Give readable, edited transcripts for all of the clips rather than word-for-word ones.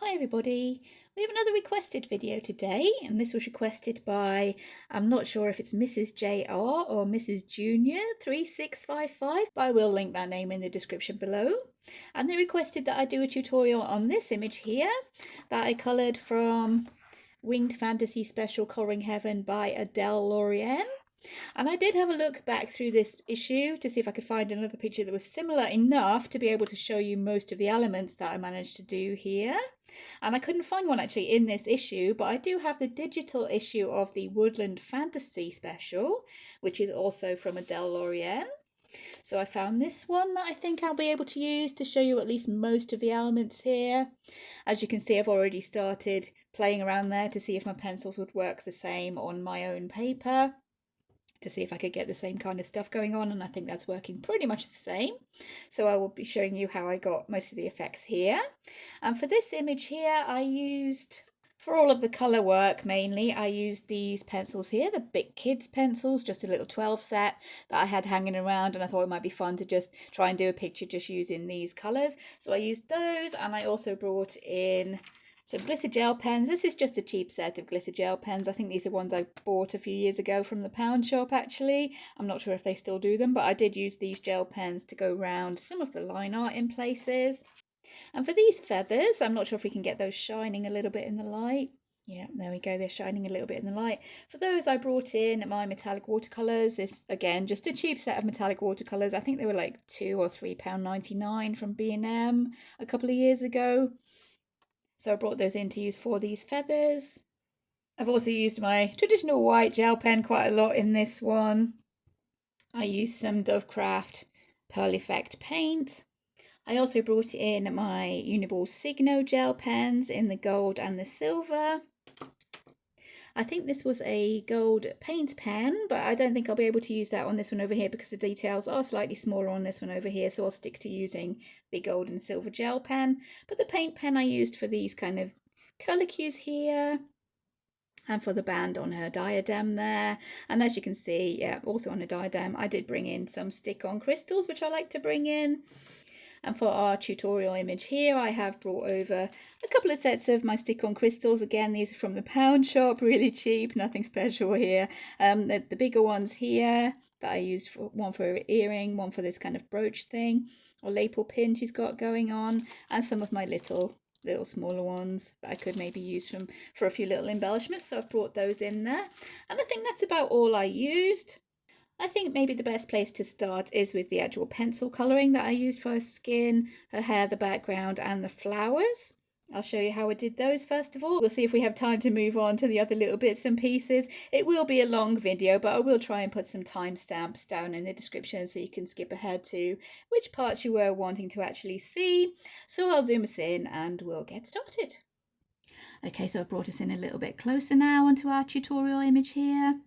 Hi everybody, we have another requested video today, and this was requested by, I'm not sure if it's Mrs. JR or Mrs. Junior 3655, but I will link that name in the description below. And they requested that I do a tutorial on this image here that I coloured from Winged Fantasy Special Colouring Heaven by Adele Lorienne. And I did have a look back through this issue to see if I could find another picture that was similar enough to be able to show you most of the elements that I managed to do here. And I couldn't find one actually in this issue, but I do have the digital issue of the Woodland Fantasy Special, which is also from Adele Lorienne. So I found this one that I think I'll be able to use to show you at least most of the elements here. As you can see, I've already started playing around there to see if my pencils would work the same on my own paper, to see if I could get the same kind of stuff going on, and I think that's working pretty much the same. So I will be showing you how I got most of the effects here. And for this image here, I used, for all of the colour work mainly, I used these pencils here, the Big Kids pencils, just a little 12 set that I had hanging around, and I thought it might be fun to just try and do a picture just using these colours. So I used those, and I also brought in some glitter gel pens. This is just a cheap set of glitter gel pens. I think these are ones I bought a few years ago from the pound shop actually. I'm not sure if they still do them, but I did use these gel pens to go around some of the line art in places. And for these feathers, I'm not sure if we can get those shining a little bit in the light. Yeah, there we go, they're shining a little bit in the light. For those, I brought in my metallic watercolours. This, again, just a cheap set of metallic watercolours. I think they were like £2 or £3.99 from B&M a couple of years ago. So I brought those in to use for these feathers. I've also used my traditional white gel pen quite a lot in this one. I used some Dovecraft Pearl Effect paint. I also brought in my Uniball Signo gel pens in the gold and the silver. I think this was a gold paint pen, but I don't think I'll be able to use that on this one over here because the details are slightly smaller on this one over here, so I'll stick to using the gold and silver gel pen. But the paint pen I used for these kind of curlicues here, and for the band on her diadem there. And as you can see, yeah, also on a diadem, I did bring in some stick-on crystals, which I like to bring in. And for our tutorial image here, I have brought over a couple of sets of my stick-on crystals. Again, these are from the pound shop, really cheap, nothing special here. The bigger ones here that I used, for one for her earring, one for this kind of brooch thing, or lapel pin she's got going on, and some of my little smaller ones that I could maybe use for a few little embellishments. So I've brought those in there. And I think that's about all I used. I think maybe the best place to start is with the actual pencil colouring that I used for her skin, her hair, the background and the flowers. I'll show you how I did those first of all. We'll see if we have time to move on to the other little bits and pieces. It will be a long video, but I will try and put some timestamps down in the description so you can skip ahead to which parts you were wanting to actually see. So I'll zoom us in and we'll get started. Okay, so I've brought us in a little bit closer now onto our tutorial image here.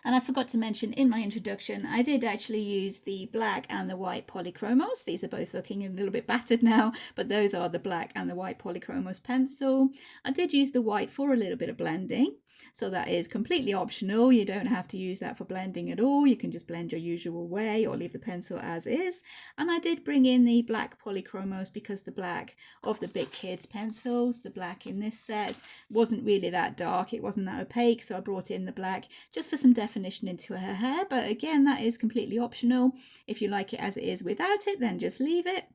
And I forgot to mention in my introduction, I did actually use the black and the white polychromos. These are both looking a little bit battered now, but those are the black and the white polychromos pencil. I did use the white for a little bit of blending, so that is completely optional. You don't have to use that for blending at all. You can just blend your usual way or leave the pencil as is. And I did bring in the black polychromos because the black of the Big Kids pencils, the black in this set, wasn't really that dark. It wasn't that opaque, so I brought in the black just for some definition into her hair. But again, that is completely optional. If you like it as it is without it, then just leave it.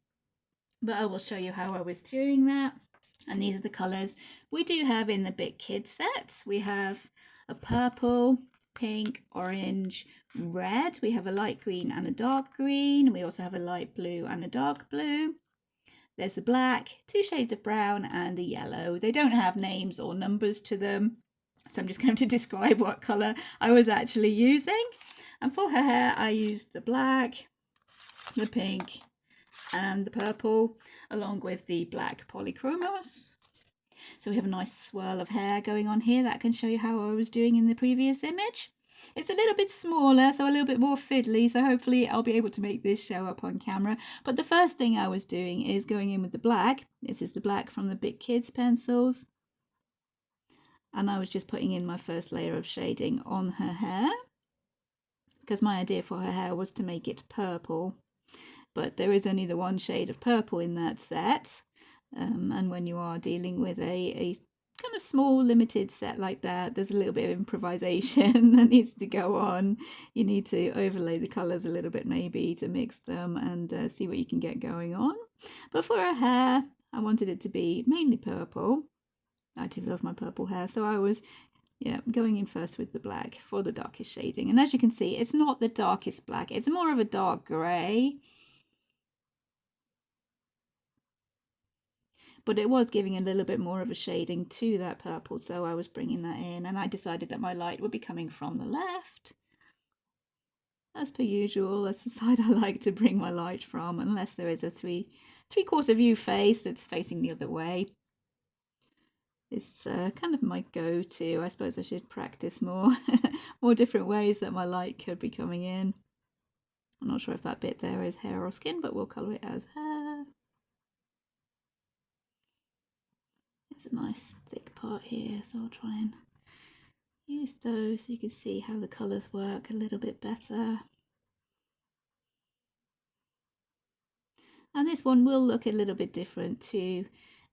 But I will show you how I was doing that. And these are the colours we do have in the Big Kids set. We have a purple, pink, orange, red. We have a light green and a dark green. We also have a light blue and a dark blue. There's a black, 2 shades of brown and a yellow. They don't have names or numbers to them, so I'm just going to describe what colour I was actually using. And for her hair, I used the black, the pink and the purple, along with the black polychromos. So we have a nice swirl of hair going on here. That can show you how I was doing in the previous image. It's a little bit smaller, so a little bit more fiddly, so hopefully I'll be able to make this show up on camera. But the first thing I was doing is going in with the black. This is the black from the Big Kids pencils. And I was just putting in my first layer of shading on her hair, because my idea for her hair was to make it purple. But there is only the one shade of purple in that set. And when you are dealing with a kind of small limited set like that, there's a little bit of improvisation that needs to go on. You need to overlay the colours a little bit maybe to mix them and see what you can get going on. But for her hair, I wanted it to be mainly purple. I do love my purple hair, so I was going in first with the black for the darkest shading. And as you can see, it's not the darkest black, it's more of a dark grey. But it was giving a little bit more of a shading to that purple, so I was bringing that in, and I decided that my light would be coming from the left. As per usual, that's the side I like to bring my light from, unless there is a three-quarter view face that's facing the other way. It's kind of my go-to. I suppose I should practice more, more different ways that my light could be coming in. I'm not sure if that bit there is hair or skin, but we'll colour it as hair. It's a nice thick part here, so I'll try and use those so you can see how the colours work a little bit better. And this one will look a little bit different to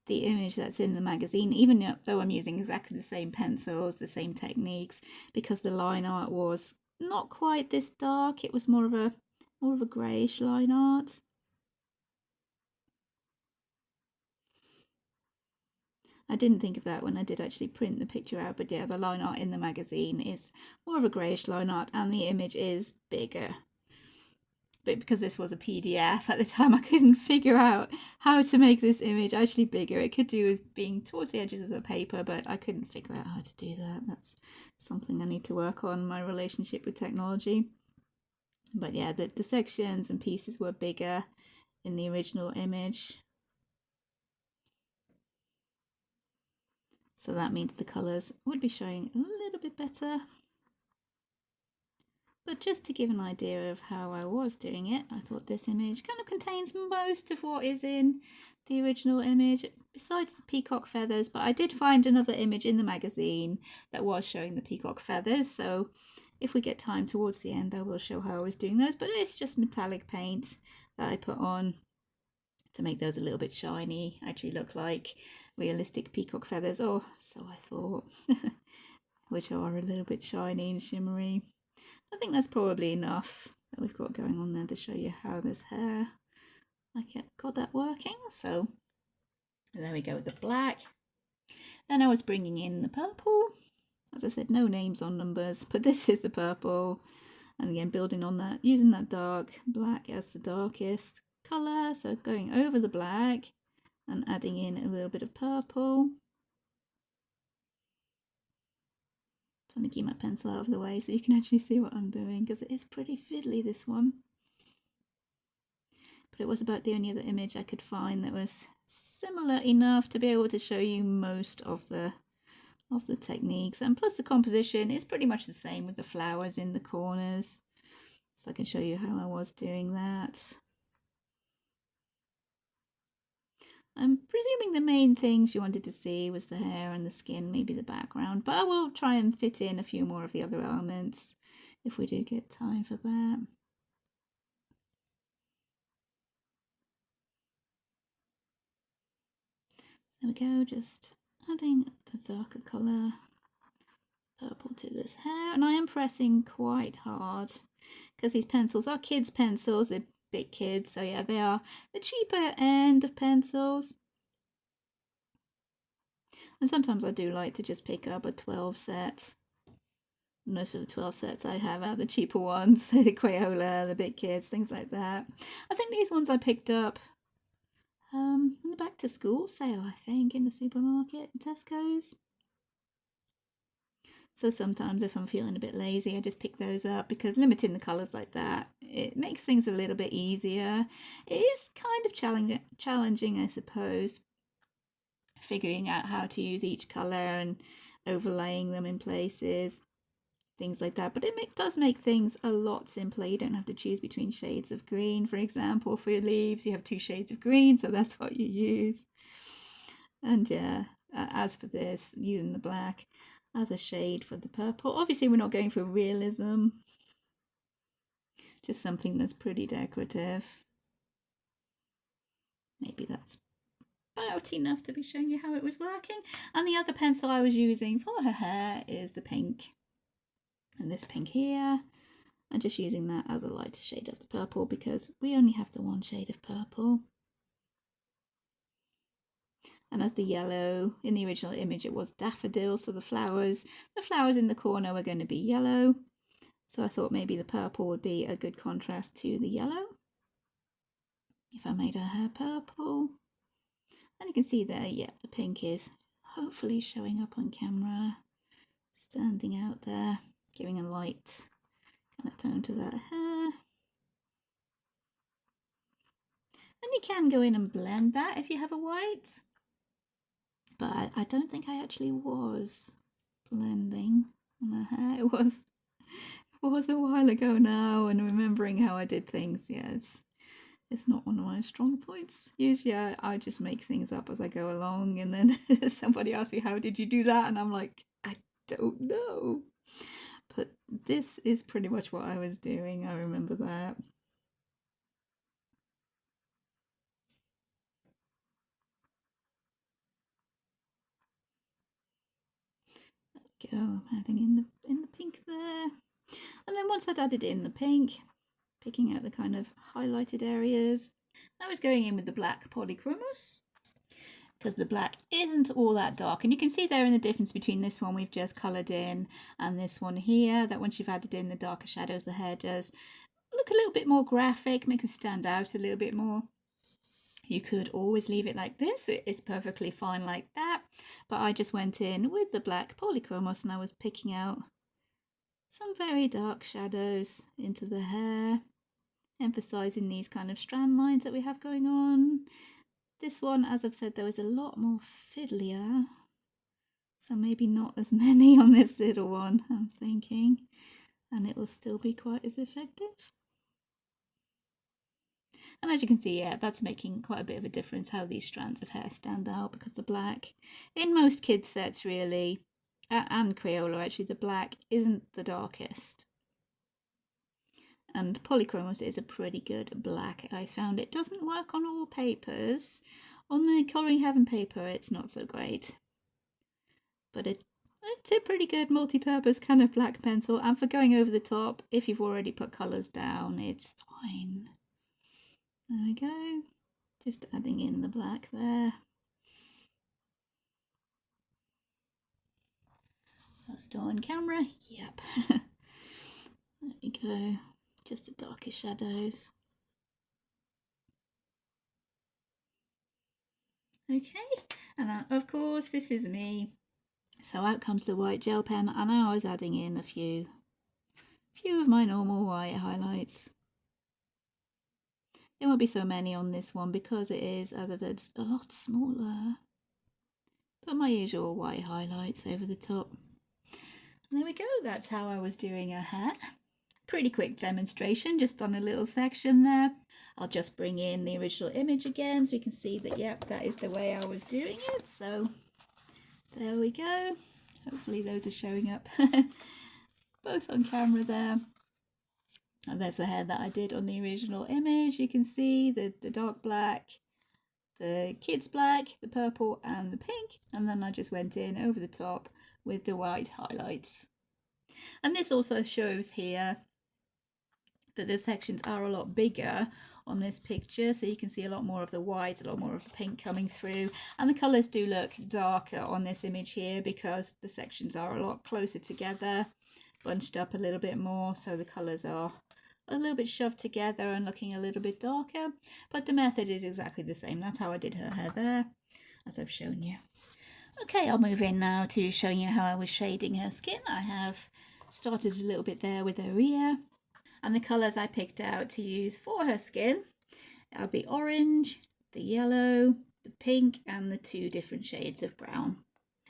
the image that's in the magazine, even though I'm using exactly the same pencils, the same techniques, because the line art was not quite this dark. It was more of a greyish line art. I didn't think of that when I did actually print the picture out, but yeah, the line art in the magazine is more of a greyish line art and the image is bigger. But because this was a PDF at the time, I couldn't figure out how to make this image actually bigger. It could do with being towards the edges of the paper, but I couldn't figure out how to do that. That's something I need to work on, my relationship with technology. But yeah, the sections and pieces were bigger in the original image. So that means the colours would be showing a little bit better. But just to give an idea of how I was doing it, I thought this image kind of contains most of what is in the original image, besides the peacock feathers. But I did find another image in the magazine that was showing the peacock feathers. So if we get time towards the end, I will show how I was doing those. But it's just metallic paint that I put on to make those a little bit shiny, actually look like realistic peacock feathers, or so I thought, which are a little bit shiny and shimmery. I think that's probably enough that we've got going on there to show you how this hair, I got that working. So there we go with the black. Then I was bringing in the purple. As I said, no names on numbers, but this is the purple. And again, building on that, using that dark black as the darkest colour. So going over the black and adding in a little bit of purple. Trying to keep my pencil out of the way so you can actually see what I'm doing, because it is pretty fiddly, this one. But it was about the only other image I could find that was similar enough to be able to show you most of the techniques. And plus the composition is pretty much the same with the flowers in the corners. So I can show you how I was doing that. I'm presuming the main things you wanted to see was the hair and the skin, maybe the background, but I will try and fit in a few more of the other elements if we do get time for that. There we go, just adding the darker colour purple to this hair, and I am pressing quite hard because these pencils are kids' pencils, they're big kids, so yeah, they are the cheaper end of pencils. And sometimes I do like to just pick up a 12 set. Most of the 12 sets I have are the cheaper ones, the Crayola, the big kids, things like that. I think these ones I picked up in the back to school sale, I think, in the supermarket, Tesco's. So sometimes if I'm feeling a bit lazy, I just pick those up, because limiting the colours like that, it makes things a little bit easier. It is kind of challenging, I suppose, figuring out how to use each colour and overlaying them in places, things like that. But it does make things a lot simpler. You don't have to choose between shades of green, for example. For your leaves, you have 2 shades of green, so that's what you use. And yeah, as for this, using the black as a shade for the purple. Obviously, we're not going for realism, just something that's pretty decorative. Maybe that's about enough to be showing you how it was working. And the other pencil I was using for her hair is the pink. And this pink here. I'm just using that as a lighter shade of the purple because we only have the one shade of purple. And as the yellow, in the original image it was daffodil, so the flowers in the corner were going to be yellow. So I thought maybe the purple would be a good contrast to the yellow. If I made her hair purple. And you can see there, yeah, the pink is hopefully showing up on camera. Standing out there, giving a light kind of tone to that hair. And you can go in and blend that if you have a white. But I don't think I actually was blending on her hair. It was a while ago now, and remembering how I did things, yes. It's not one of my strong points. Usually I just make things up as I go along, and then somebody asks me, how did you do that? And I'm like, I don't know. But this is pretty much what I was doing. I remember that. There we go. I'm adding in the pink there. And then once I'd added in the pink, picking out the kind of highlighted areas, I was going in with the black polychromos because the black isn't all that dark. And you can see there in the difference between this one we've just coloured in and this one here, that once you've added in the darker shadows, the hair does look a little bit more graphic, make it stand out a little bit more. You could always leave it like this, it's perfectly fine like that, but I just went in with the black polychromos and I was picking out some very dark shadows into the hair, emphasising these kind of strand lines that we have going on. This one, as I've said, there was a lot more fiddlier, so maybe not as many on this little one, I'm thinking, and it will still be quite as effective. And as you can see, yeah, that's making quite a bit of a difference how these strands of hair stand out, because the black, in most kids sets really, and Crayola actually, the black isn't the darkest. And Polychromos is a pretty good black. I found it doesn't work on all papers. On the Colouring Heaven paper, it's not so great. But it's a pretty good multi-purpose kind of black pencil. And for going over the top, if you've already put colours down, it's fine. There we go. Just adding in the black there. That's still on camera. Yep. There we go. Just the darker shadows. Okay, and of course this is me. So out comes the white gel pen, and I was adding in a few of my normal white highlights. There won't be so many on this one because it is, as I said, a lot smaller. But my usual white highlights over the top. And there we go, that's how I was doing her hair. Pretty quick demonstration, just on a little section there. I'll just bring in the original image again so we can see that, yep, that is the way I was doing it. So there we go. Hopefully those are showing up both on camera there. And there's the hair that I did on the original image. You can see the dark black, the kids black, the purple and the pink. And then I just went in over the top with the white highlights. And this also shows here that the sections are a lot bigger on this picture, so you can see a lot more of the white, a lot more of the pink coming through, and the colours do look darker on this image here because the sections are a lot closer together, bunched up a little bit more, so the colours are a little bit shoved together and looking a little bit darker, but the method is exactly the same. That's how I did her hair there, as I've shown you. Okay, I'll move in now to showing you how I was shading her skin. I have started a little bit there with her ear, and the colours I picked out to use for her skin, that'll be orange, the yellow, the pink, and the 2 different shades of brown.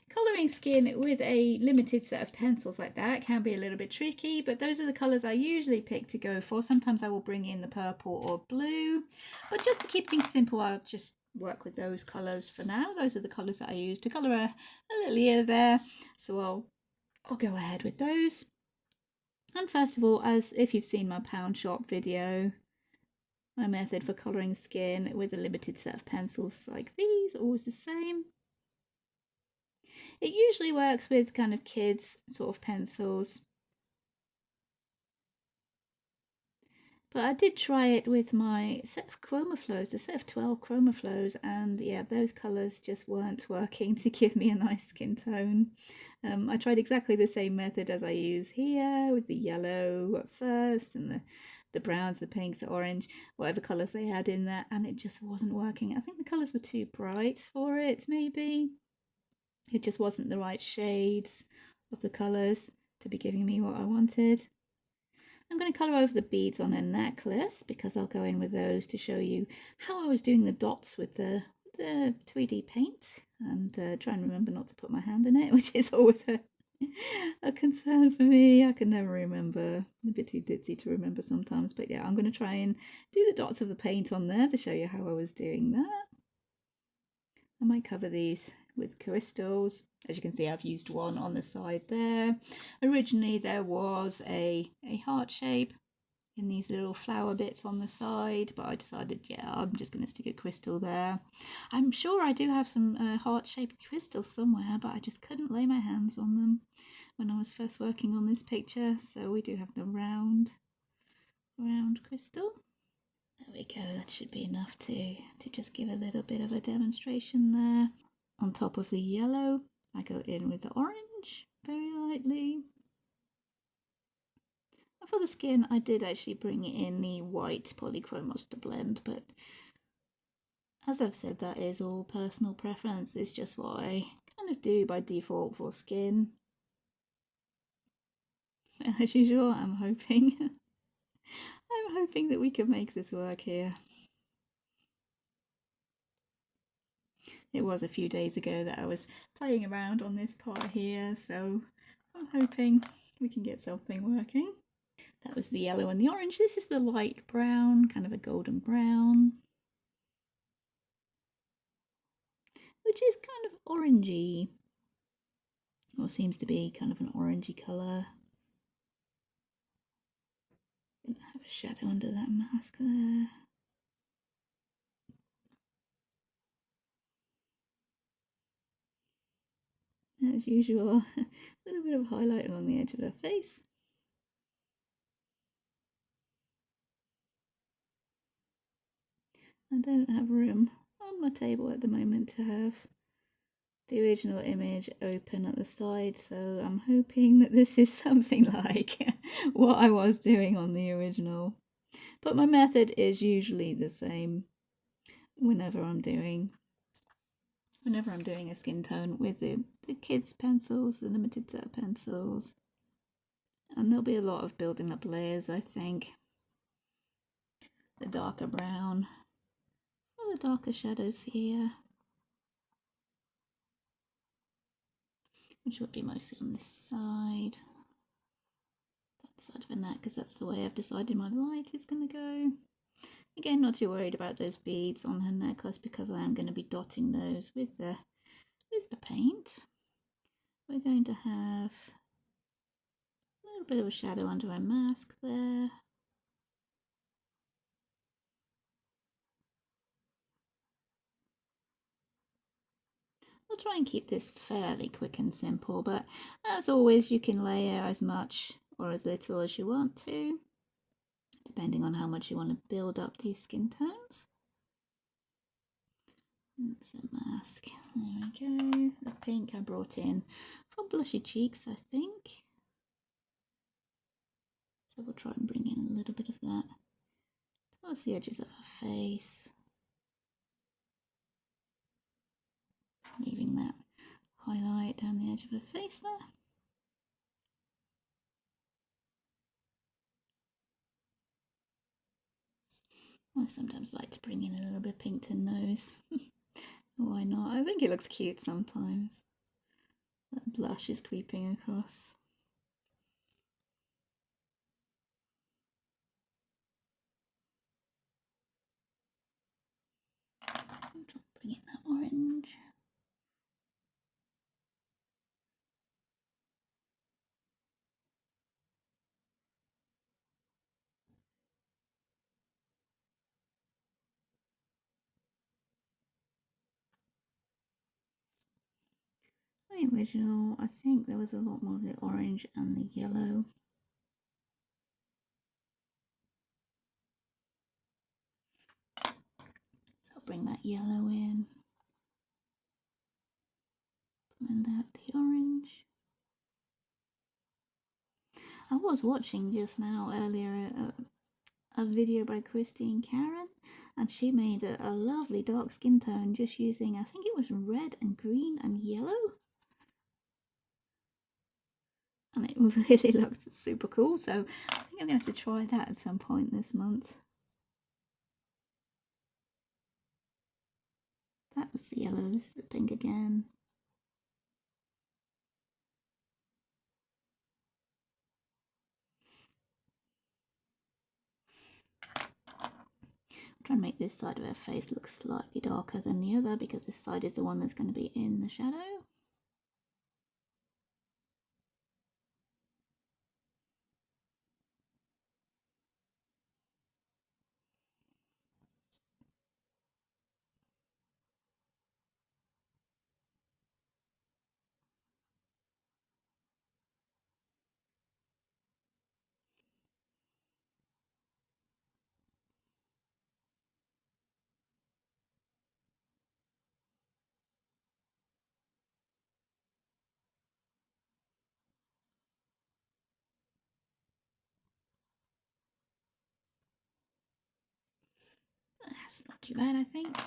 Colouring skin with a limited set of pencils like that can be a little bit tricky, but those are the colours I usually pick to go for. Sometimes I will bring in the purple or blue, but just to keep things simple, I'll just work with those colours for now. Those are the colours that I use to colour a little ear there, so I'll go ahead with those. And first of all, as if you've seen my pound shop video, My method for colouring skin with a limited set of pencils like these, always the same. It usually works with kind of kids sort of pencils. But I did try it with my set of chromaflows, a set of 12 chromaflows, and yeah, those colours just weren't working to give me a nice skin tone. I tried exactly the same method as I use here with the yellow at first and the browns, the pinks, the orange, whatever colours they had in there, and it just wasn't working. I think the colours were too bright for it, maybe. It just wasn't the right shades of the colours to be giving me what I wanted. I'm going to colour over the beads on a necklace because I'll go in with those to show you how I was doing the dots with the 3D paint, and try and remember not to put my hand in it, which is always a concern for me. I can never remember. I'm a bit too ditzy to remember sometimes, but yeah, I'm going to try and do the dots of the paint on there to show you how I was doing that. I might cover these with crystals. As you can see, I've used one on the side there. Originally there was a heart shape in these little flower bits on the side, but I decided, yeah, I'm just going to stick a crystal there. I'm sure I do have some heart-shaped crystals somewhere, but I just couldn't lay my hands on them when I was first working on this picture. So we do have the round crystal. There we go, that should be enough to just give a little bit of a demonstration there. On top of the yellow, I go in with the orange very lightly. And for the skin, I did actually bring in the white polychromos to blend, but as I've said, that is all personal preference. It's just what I kind of do by default for skin. As usual, I'm hoping that we can make this work here. It was a few days ago that I was playing around on this part here, so I'm hoping we can get something working. That was the yellow and the orange. This is the light brown, kind of a golden brown, which is kind of orangey, or seems to be kind of an orangey colour. Gonna have a shadow under that mask there. As usual, a little bit of highlight along the edge of her face. I don't have room on my table at the moment to have the original image open at the side, so I'm hoping that this is something like what I was doing on the original. But my method is usually the same whenever I'm doing a skin tone with the kids' pencils, the limited set of pencils. And there'll be a lot of building up layers, I think. The darker brown, or the darker shadows here, which would be mostly on this side. That side of the neck, because that's the way I've decided my light is going to go. Again, not too worried about those beads on her necklace because I am going to be dotting those with the paint. We're going to have a little bit of a shadow under her mask there. I'll try and keep this fairly quick and simple, but as always you can layer as much or as little as you want to, depending on how much you want to build up these skin tones. That's a mask. There we go. The pink I brought in for blushy cheeks, I think. So we'll try and bring in a little bit of that towards the edges of her face, leaving that highlight down the edge of her face there. I sometimes like to bring in a little bit of pink to the nose. Why not? I think it looks cute sometimes. That blush is creeping across. Bring in that orange. the original, I think there was a lot more of the orange and the yellow. So I'll bring that yellow in, blend out the orange. I was watching just now earlier a video by Christine Karen, and she made a lovely dark skin tone just using, I think it was red and green and yellow. And it really looked super cool, so I think I'm going to have to try that at some point this month. That was the yellow, this is the pink again. I'm trying to make this side of her face look slightly darker than the other because this side is the one that's going to be in the shadow. That's not too bad, I think.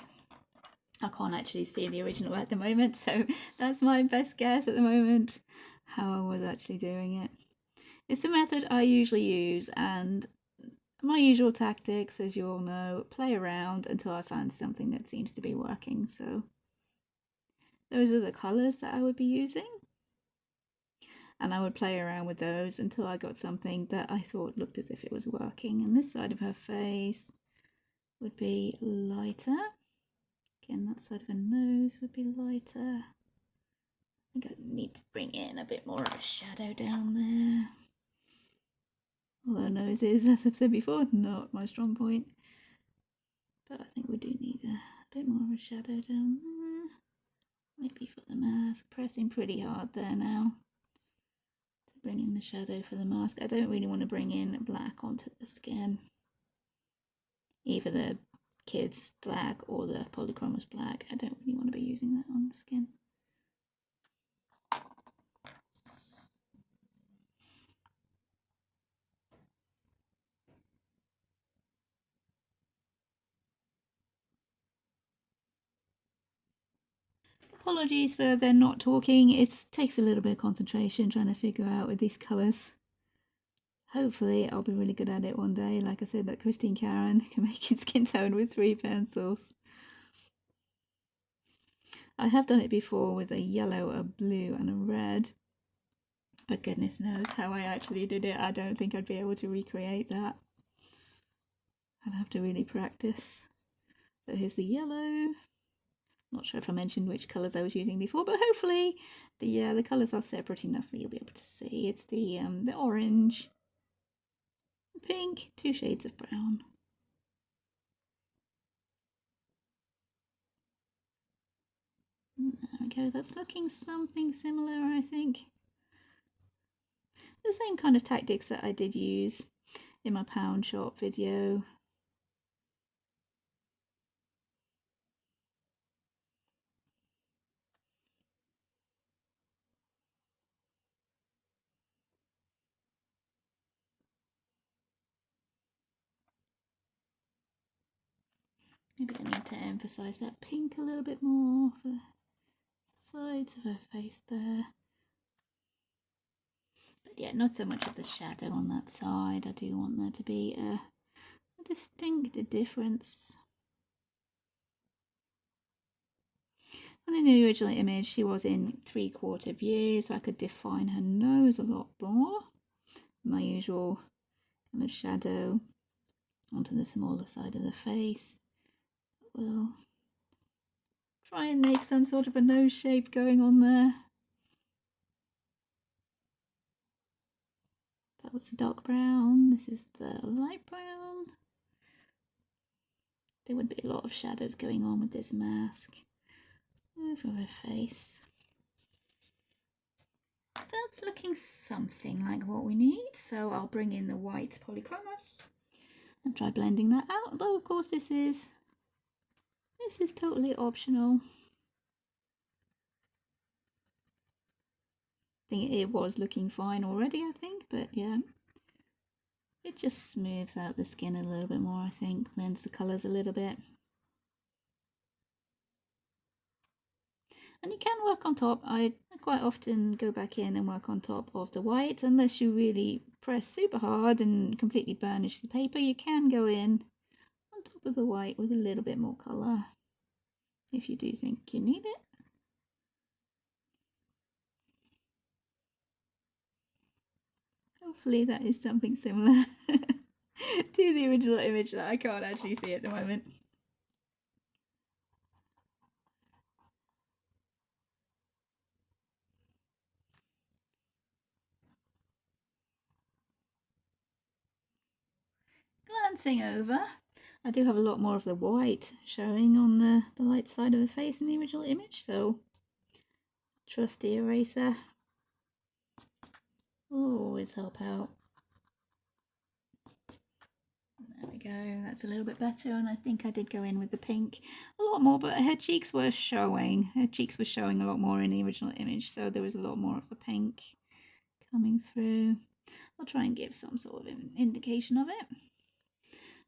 I can't actually see the original at the moment, so that's my best guess at the moment how I was actually doing it. It's the method I usually use, and my usual tactics, as you all know, play around until I find something that seems to be working. So those are the colours that I would be using, and I would play around with those until I got something that I thought looked as if it was working. And this side of her face would be lighter. Again, that side of her nose would be lighter. I think I need to bring in a bit more of a shadow down there. Although nose is, as I've said before, not my strong point. But I think we do need a bit more of a shadow down there. Maybe for the mask. Pressing pretty hard there now to bring in the shadow for the mask. I don't really want to bring in black onto the skin. Either the kid's black or the polychromos black. I don't really want to be using that on the skin. Apologies for them not talking. It takes a little bit of concentration trying to figure out with these colours. Hopefully I'll be really good at it one day. Like I said, that Christine Karen can make it skin tone with 3 pencils. I have done it before with a yellow, a blue and a red. But goodness knows how I actually did it. I don't think I'd be able to recreate that. I'd have to really practice. So here's the yellow. Not sure if I mentioned which colours I was using before, but hopefully the colours are separate enough that you'll be able to see. It's the orange, pink, 2 shades of brown. There we go, that's looking something similar, I think. The same kind of tactics that I did use in my pound shop video. Maybe I need to emphasise that pink a little bit more for the sides of her face there. But yeah, not so much of the shadow on that side. I do want there to be a distinct difference. And in the original image, she was in 3/4 view, so I could define her nose a lot more. My usual kind of shadow onto the smaller side of the face. We'll try and make some sort of a nose shape going on there. That was the dark brown. This is the light brown. There would be a lot of shadows going on with this mask over her face. looking something like what we need, so I'll bring in the white polychromos and try blending that out, though of course this is totally optional. I think it was looking fine already, I think, but yeah, it just smooths out the skin a little bit more, I think, blends the colours a little bit. And you can work on top. I quite often go back in and work on top of the white, unless you really press super hard and completely burnish the paper. You can go in on top of the white with a little bit more colour if you do think you need it. Hopefully that is something similar to the original image that I can't actually see at the moment. Glancing over, I do have a lot more of the white showing on the light side of the face in the original image, so trusty eraser will always help out. There we go, that's a little bit better, and I think I did go in with the pink a lot more, but her cheeks were showing. Her cheeks were showing a lot more in the original image, so there was a lot more of the pink coming through. I'll try and give some sort of an indication of it.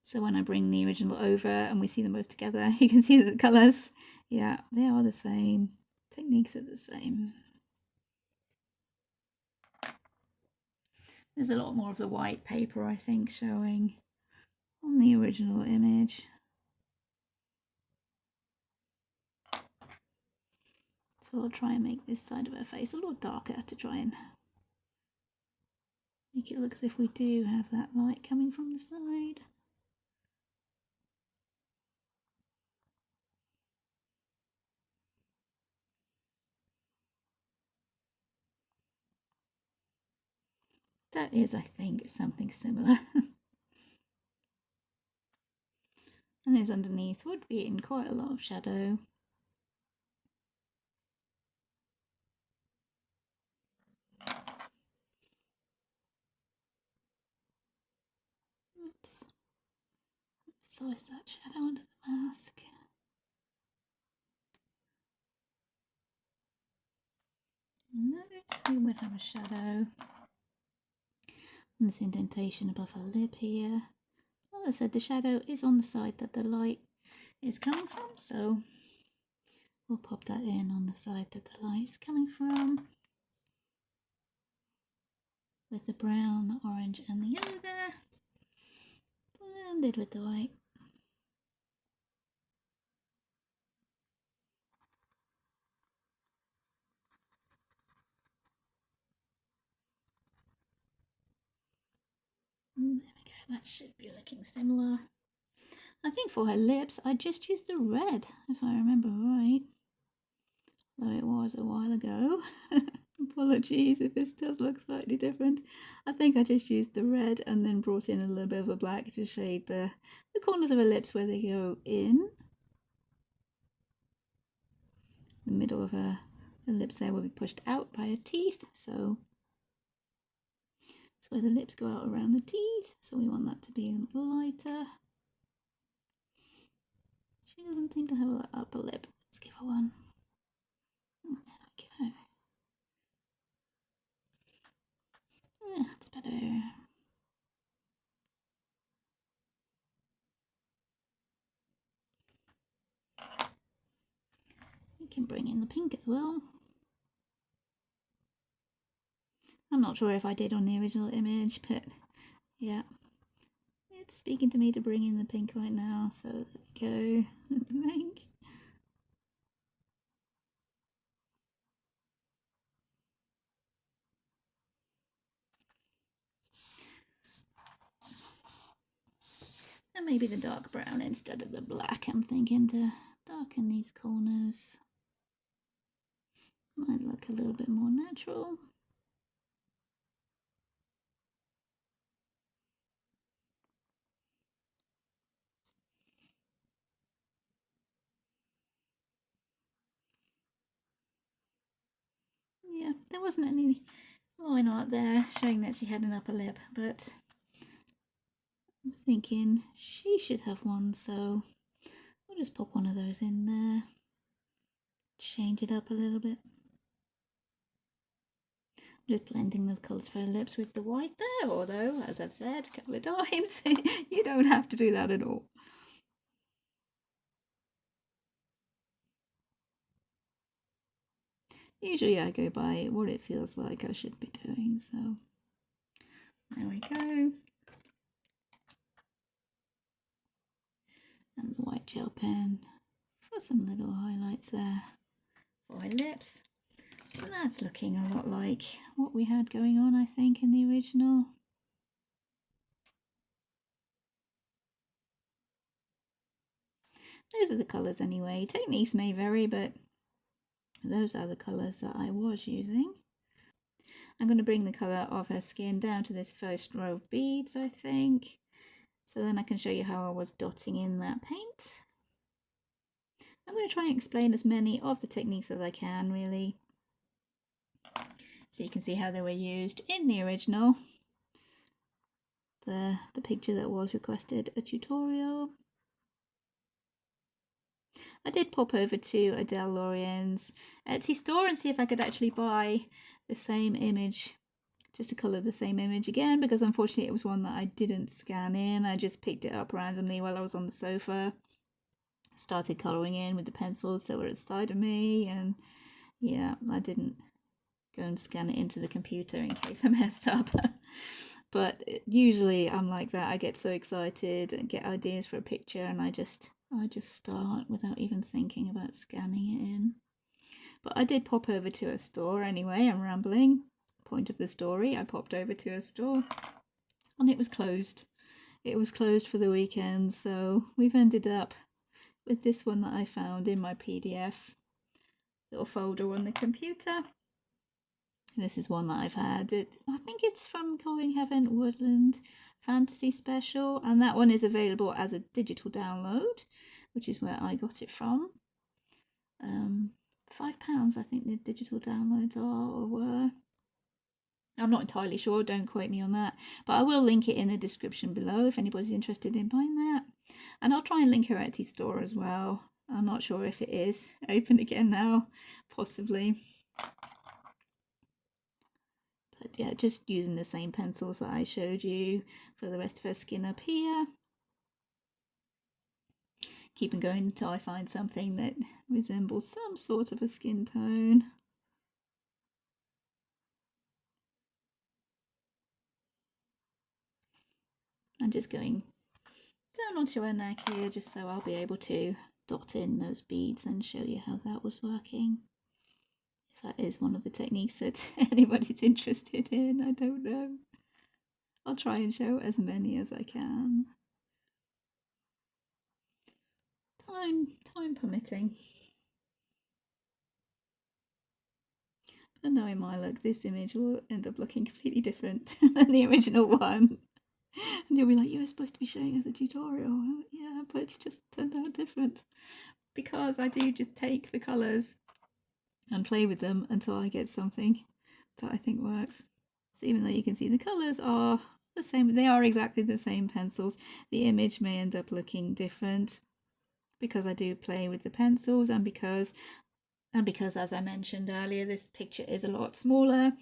So when I bring the original over and we see them both together, you can see that the colours, yeah, they are the same. Techniques are the same. There's a lot more of the white paper, I think, showing on the original image. So I'll try and make this side of her face a little darker to try and make it look as if we do have that light coming from the side. That is, I think, something similar. And this underneath would be in quite a lot of shadow. Let's size that shadow under the mask. Notice we would have a shadow and this indentation above her lip here. Like I said, the shadow is on the side that the light is coming from, so we'll pop that in on the side that the light is coming from, with the brown, the orange and the yellow there, blended with the white. And there we go, that should be looking similar. I think for her lips I just used the red, if I remember right, though it was a while ago. Apologies if this does look slightly different. I think I just used the red and then brought in a little bit of the black to shade the corners of her lips where they go in. The middle of her lips there will be pushed out by her teeth, so it's where the lips go out around the teeth, so we want that to be lighter. She doesn't seem to have an upper lip. Let's give her one. There we go. Yeah, that's better. We can bring in the pink as well. I'm not sure if I did on the original image, but yeah, it's speaking to me to bring in the pink right now, so there we go. The pink. And maybe the dark brown instead of the black, I'm thinking, to darken these corners. Might look a little bit more natural. Yeah, there wasn't any line art there showing that she had an upper lip, but I'm thinking she should have one, so I'll just pop one of those in there, change it up a little bit. Just blending those colours for her lips with the white there, although, as I've said a couple of times, you don't have to do that at all. Usually I go by what it feels like I should be doing, so there we go. And the white gel pen for some little highlights there for her lips. And that's looking a lot like what we had going on, I think, in the original. Those are the colours anyway. Techniques may vary, but those are the colours that I was using. I'm going to bring the colour of her skin down to this first row of beads, I think. So then I can show you how I was dotting in that paint. I'm going to try and explain as many of the techniques as I can, really. So you can see how they were used in the original. The picture that was requested a tutorial. I did pop over to Adele Lorienne's Etsy store and see if I could actually buy the same image, just to colour the same image again, because unfortunately it was one that I didn't scan in. I just picked it up randomly while I was on the sofa, started colouring in with the pencils that were at the side of me, and yeah, I didn't go and scan it into the computer in case I messed up. But usually I'm like that. I get so excited and get ideas for a picture and I just start without even thinking about scanning it in. But I did pop over to a store anyway. I'm rambling. Point of the story, I popped over to a store and it was closed. It was closed for the weekend, so we've ended up with this one that I found in my PDF little folder on the computer. This is one that I've had. I think it's from Going Heaven Woodland Fantasy Special, and that one is available as a digital download, which is where I got it from. £5 I think the digital downloads are or were. I'm not entirely sure, don't quote me on that, but I will link it in the description below if anybody's interested in buying that. And I'll try and link her Etsy store as well. I'm not sure if it is open again now, possibly. But yeah, just using the same pencils that I showed you for the rest of her skin up here. Keeping going until I find something that resembles some sort of a skin tone. And just going down onto her neck here, just so I'll be able to dot in those beads and show you how that was working. If that is one of the techniques that anybody's interested in, I don't know. I'll try and show as many as I can. Time permitting. But knowing my luck, this image will end up looking completely different than the original one. And you'll be like, you were supposed to be showing us a tutorial. Yeah, but it's just turned out different. Because I do just take the colours and play with them until I get something that I think works. So even though you can see the colours are the same, they are exactly the same pencils, the image may end up looking different because I do play with the pencils and because as I mentioned earlier, this picture is a lot smaller.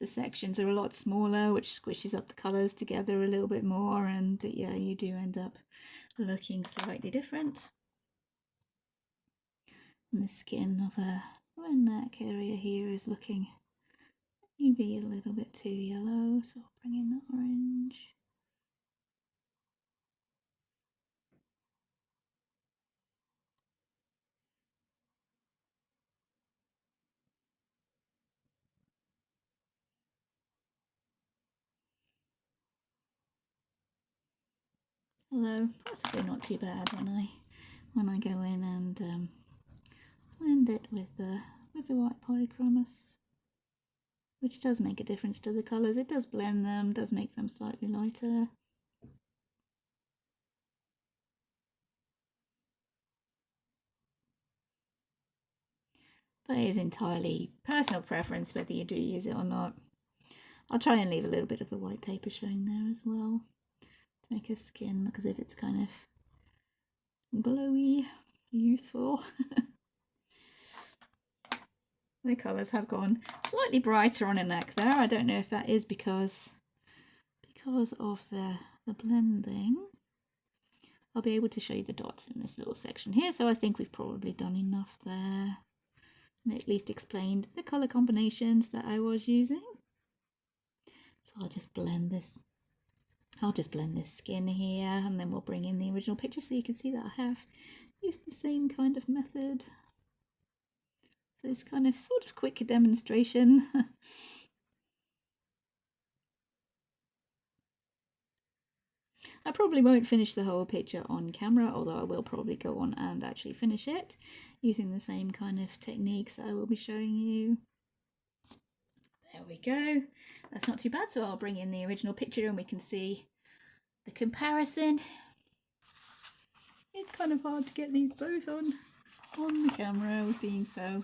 The sections are a lot smaller, which squishes up the colours together a little bit more, and yeah, you do end up looking slightly different. And the skin of her neck area here is looking maybe a little bit too yellow, so I'll bring in the orange. Although possibly not too bad when I go in and blend it with the white polychromos, which does make a difference to the colours. It does blend them, does make them slightly lighter. But it is entirely personal preference whether you do use it or not. I'll try and leave a little bit of the white paper showing there as well to make her skin look as if it's kind of glowy, youthful. The colours have gone slightly brighter on her neck there. I don't know if that is because of the blending. I'll be able to show you the dots in this little section here, so I think we've probably done enough there. And at least explained the colour combinations that I was using. So I'll just blend this skin here, and then we'll bring in the original picture so you can see that I have used the same kind of method. So this kind of sort of quick demonstration. I probably won't finish the whole picture on camera, although I will probably go on and actually finish it using the same kind of techniques that I will be showing you. There we go. That's not too bad. So I'll bring in the original picture and we can see the comparison. It's kind of hard to get these both on the camera with being so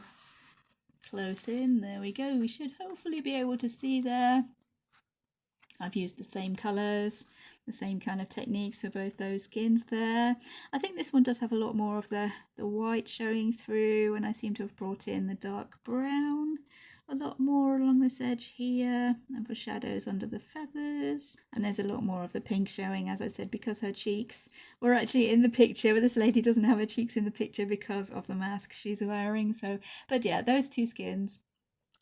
close in. There we go. We should hopefully be able to see there. I've used the same colours, the same kind of techniques for both those skins there. I think this one does have a lot more of the white showing through, and I seem to have brought in the dark brown a lot more along this edge here, and for shadows under the feathers. And there's a lot more of the pink showing, as I said, because her cheeks were actually in the picture, but this lady doesn't have her cheeks in the picture because of the mask she's wearing. So, but yeah, those two skins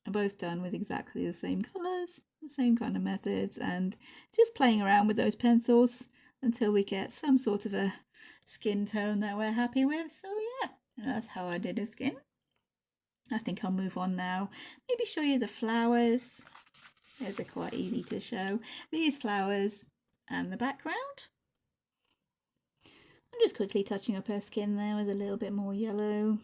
are both done with exactly the same colours, the same kind of methods, and just playing around with those pencils until we get some sort of a skin tone that we're happy with. So yeah, that's how I did a skin. I think I'll move on now. Maybe show you the flowers. Those are quite easy to show. These flowers and the background. I'm just quickly touching up her skin there with a little bit more yellow.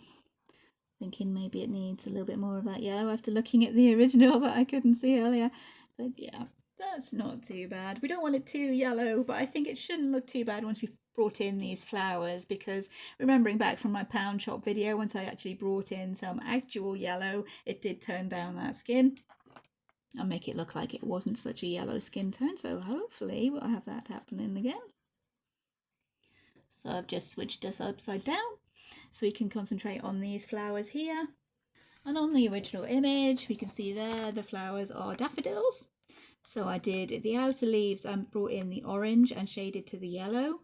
Thinking maybe it needs a little bit more of that yellow after looking at the original that I couldn't see earlier. But yeah, that's not too bad. We don't want it too yellow, but I think it shouldn't look too bad once we've brought in these flowers, because remembering back from my pound shop video, once I actually brought in some actual yellow, it did turn down that skin and make it look like it wasn't such a yellow skin tone. So hopefully we'll have that happening again. So I've just switched us upside down so we can concentrate on these flowers here. And on the original image, we can see there the flowers are daffodils. So I did the outer leaves and brought in the orange and shaded to the yellow.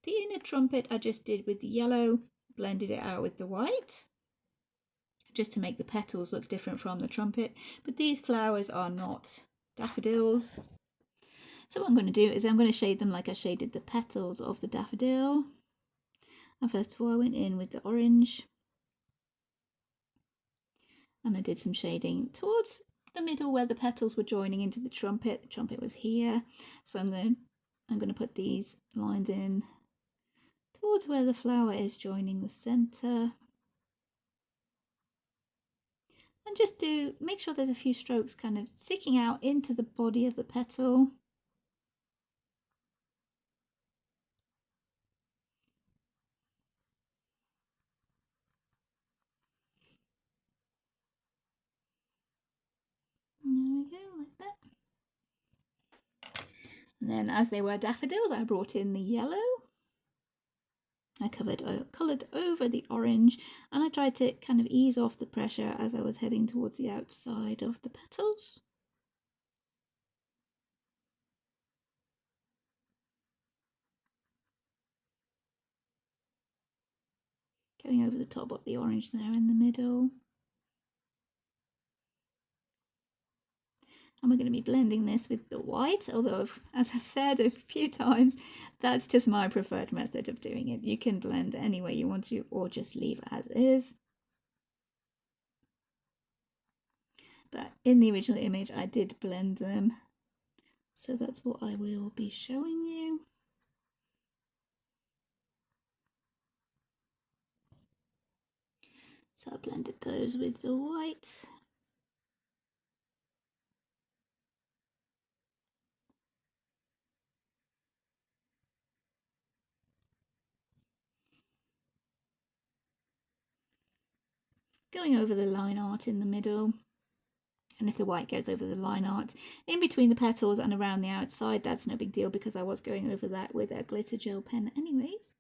The inner trumpet I just did with the yellow, blended it out with the white, just to make the petals look different from the trumpet. But these flowers are not daffodils. So what I'm going to do is I'm going to shade them like I shaded the petals of the daffodil. And first of all, I went in with the orange. And I did some shading towards the middle where the petals were joining into the trumpet. The trumpet was here. So I'm going to put these lines in towards where the flower is joining the centre. And just make sure there's a few strokes kind of sticking out into the body of the petal. There we go, like that. And then as they were daffodils, I brought in the yellow. I coloured over the orange, and I tried to kind of ease off the pressure as I was heading towards the outside of the petals. Going over the top of the orange there in the middle. And we're going to be blending this with the white, although, as I've said a few times, that's just my preferred method of doing it. You can blend any way you want to, or just leave as is. But in the original image, I did blend them. So that's what I will be showing you. So I blended those with the white. Going over the line art in the middle. And if the white goes over the line art in between the petals and around the outside, that's no big deal because I was going over that with a glitter gel pen anyways.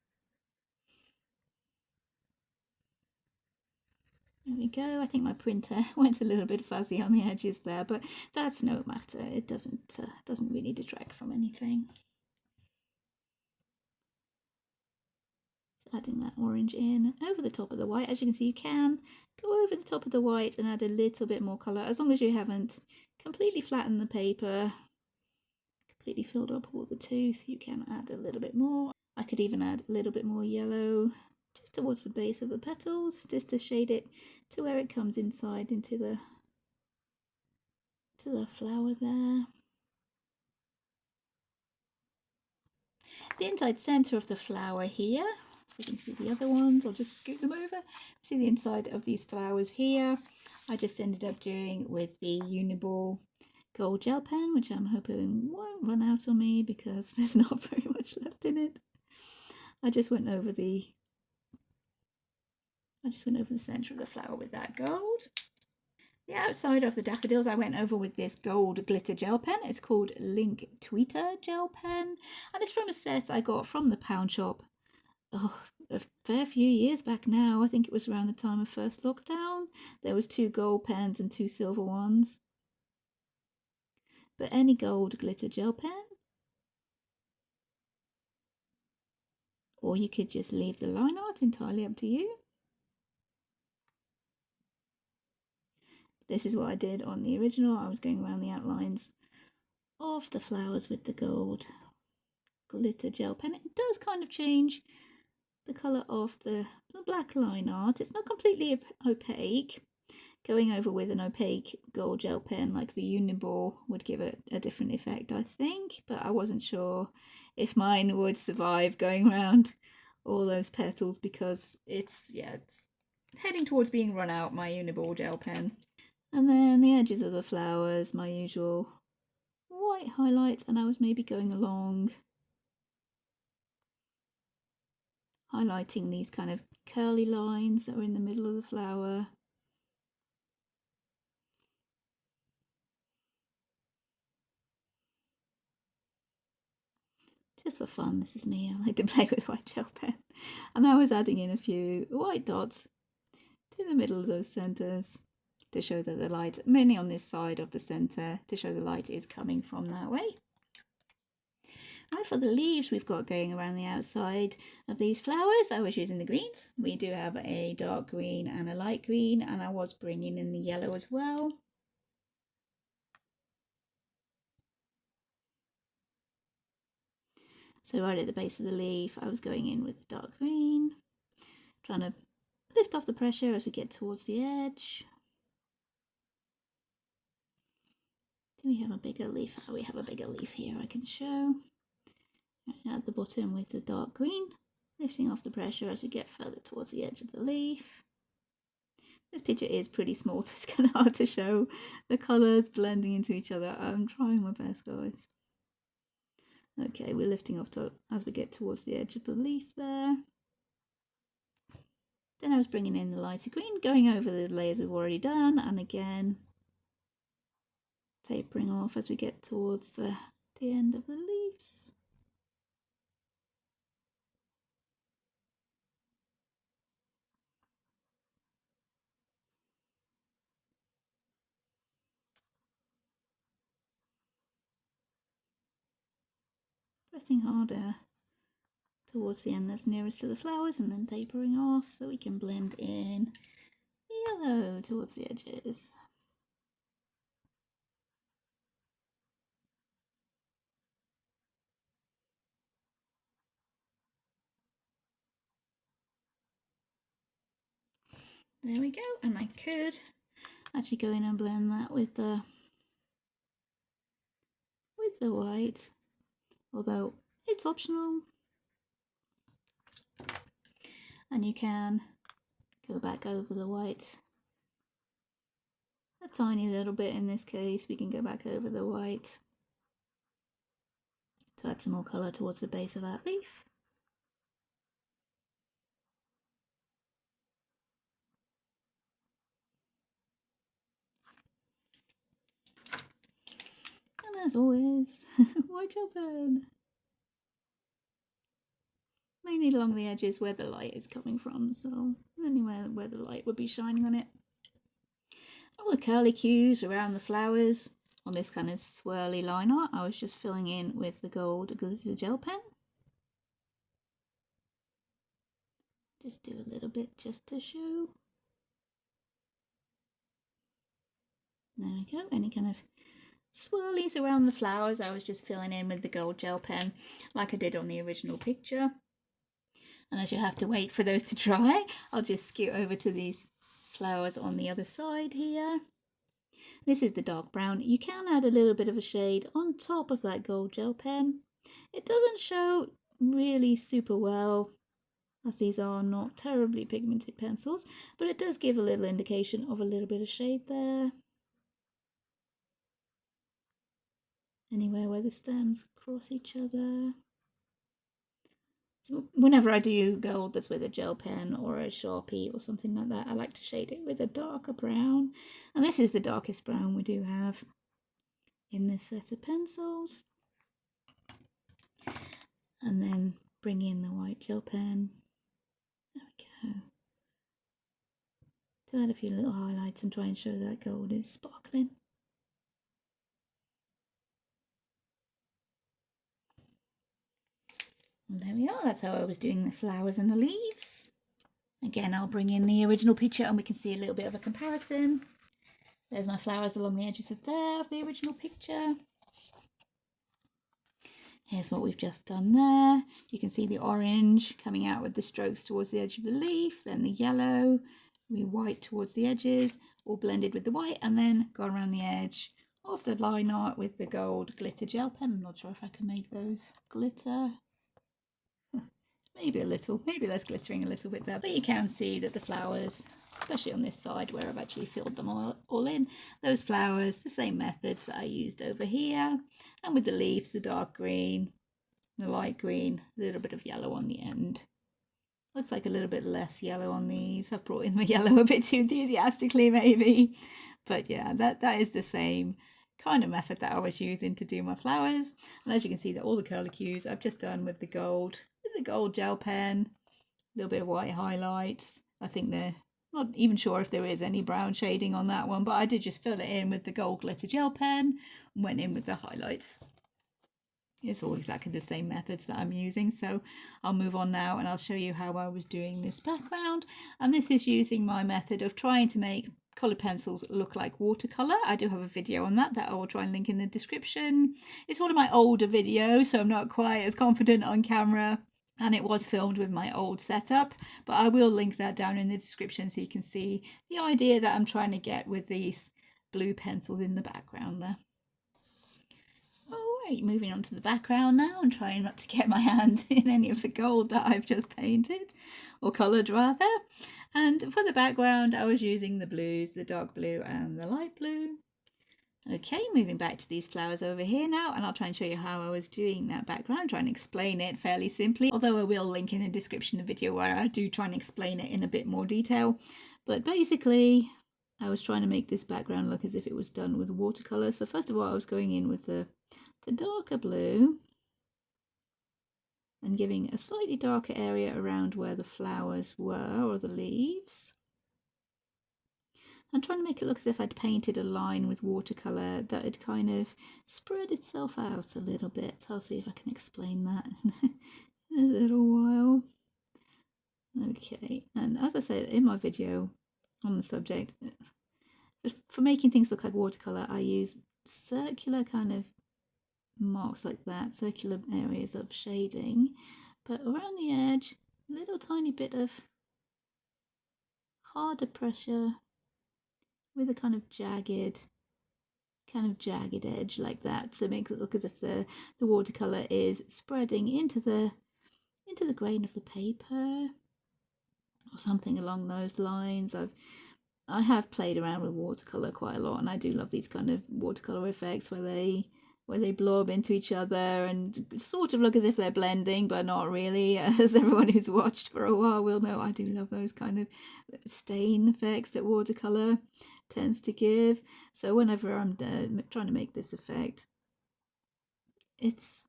There we go. I think my printer went a little bit fuzzy on the edges there, but that's no matter. It doesn't really detract from anything. So adding that orange in over the top of the white. As you can see, you can go over the top of the white and add a little bit more colour, as long as you haven't completely flattened the paper, completely filled up all the tooth. You can add a little bit more. I could even add a little bit more yellow just towards the base of the petals, just to shade it to where it comes inside into the flower there. The inside centre of the flower here, you can see the other ones, I'll just scoot them over. See the inside of these flowers here. I just ended up doing with the Uniball gold gel pen, which I'm hoping won't run out on me because there's not very much left in it. I just went over the centre of the flower with that gold. The outside of the daffodils I went over with this gold glitter gel pen. It's called Link Tweeter gel pen, and it's from a set I got from the pound shop a fair few years back now. I think it was around the time of first lockdown. There was 2 gold pens and 2 silver ones. But any gold glitter gel pen, or you could just leave the line art, entirely up to you. This is what I did on the original. I was going around the outlines of the flowers with the gold glitter gel pen. It does kind of change the colour of the black line art. It's not completely opaque. Going over with an opaque gold gel pen like the Uniball would give it a different effect, I think, but I wasn't sure if mine would survive going around all those petals because it's heading towards being run out, my Uniball gel pen. And then the edges of the flowers, my usual white highlights, and I was maybe going along highlighting these kind of curly lines that are in the middle of the flower. Just for fun, this is me. I like to play with white gel pen. And I was adding in a few white dots to the middle of those centres to show that the light, mainly on this side of the centre, to show the light is coming from that way. Right, for the leaves we've got going around the outside of these flowers, I was using the greens. We do have a dark green and a light green, and I was bringing in the yellow as well. So right at the base of the leaf, I was going in with the dark green, trying to lift off the pressure as we get towards the edge. Do we have a bigger leaf? Oh, we have a bigger leaf here I can show. At the bottom with the dark green, lifting off the pressure as we get further towards the edge of the leaf. This picture is pretty small, so it's kind of hard to show the colours blending into each other. I'm trying my best, guys. Okay, we're lifting off as we get towards the edge of the leaf there. Then I was bringing in the lighter green, going over the layers we've already done, and again tapering off as we get towards the end of the leaves. Pressing harder towards the end that's nearest to the flowers, and then tapering off so that we can blend in yellow towards the edges. There we go, and I could actually go in and blend that with the white, although it's optional, and you can go back over the white a tiny little bit. In this case, we can go back over the white to add some more colour towards the base of that leaf. as always, white gel pen. Mainly along the edges where the light is coming from, so anywhere where the light would be shining on it. All the curly cues around the flowers on this kind of swirly line art, I was just filling in with the gold glitter gel pen. Just do a little bit just to show. There we go, any kind of swirlies around the flowers I was just filling in with the gold gel pen like I did on the original picture. And as you have to wait for those to dry, I'll just scoot over to these flowers on the other side here. This is the dark brown. You can add a little bit of a shade on top of that gold gel pen. It doesn't show really super well, as these are not terribly pigmented pencils, but it does give a little indication of a little bit of shade there. Anywhere where the stems cross each other. So whenever I do gold that's with a gel pen or a Sharpie or something like that, I like to shade it with a darker brown. And this is the darkest brown we do have in this set of pencils. And then bring in the white gel pen. There we go. To add a few little highlights and try and show that gold is sparkling. And there we are, that's how I was doing the flowers and the leaves. Again, I'll bring in the original picture and we can see a little bit of a comparison. There's my flowers along the edges of the original picture. Here's what we've just done there. You can see the orange coming out with the strokes towards the edge of the leaf, then the yellow, the white towards the edges, all blended with the white, and then go around the edge of the line art with the gold glitter gel pen. I'm not sure if I can make those glitter. Maybe a little, maybe there's glittering a little bit there, but you can see that the flowers, especially on this side where I've actually filled them all in, those flowers, the same methods that I used over here, and with the leaves, the dark green, the light green, a little bit of yellow on the end. Looks like a little bit less yellow on these. I've brought in the yellow a bit too enthusiastically maybe, but yeah, that is the same kind of method that I was using to do my flowers. And as you can see, that all the curlicues I've just done with the gold gel pen, a little bit of white highlights. I think they're not even sure if there is any brown shading on that one, but I did just fill it in with the gold glitter gel pen and went in with the highlights. It's all exactly the same methods that I'm using, so I'll move on now and I'll show you how I was doing this background. And this is using my method of trying to make coloured pencils look like watercolour. I do have a video on that I will try and link in the description. It's one of my older videos, so I'm not quite as confident on camera, and it was filmed with my old setup, but I will link that down in the description so you can see the idea that I'm trying to get with these blue pencils in the background there. Alright, moving on to the background now and trying not to get my hand in any of the gold that I've just painted, or coloured rather. And for the background I was using the blues, the dark blue and the light blue. Okay, moving back to these flowers over here now, and I'll try and show you how I was doing that background, try and explain it fairly simply, although I will link in the description the video where I do try and explain it in a bit more detail. But basically, I was trying to make this background look as if it was done with watercolour. So first of all, I was going in with the darker blue and giving a slightly darker area around where the flowers were, or the leaves. I'm trying to make it look as if I'd painted a line with watercolour that had kind of spread itself out a little bit. So I'll see if I can explain that in a little while. Okay, and as I said in my video on the subject, for making things look like watercolour, I use circular kind of marks like that, circular areas of shading, but around the edge, a little tiny bit of harder pressure with a kind of jagged edge like that, so it makes it look as if the watercolour is spreading into the grain of the paper or something along those lines. I have played around with watercolour quite a lot, and I do love these kind of watercolour effects where they blob into each other and sort of look as if they're blending, but not really. As everyone who's watched for a while will know, I do love those kind of stain effects that watercolour tends to give. So whenever I'm trying to make this effect, it's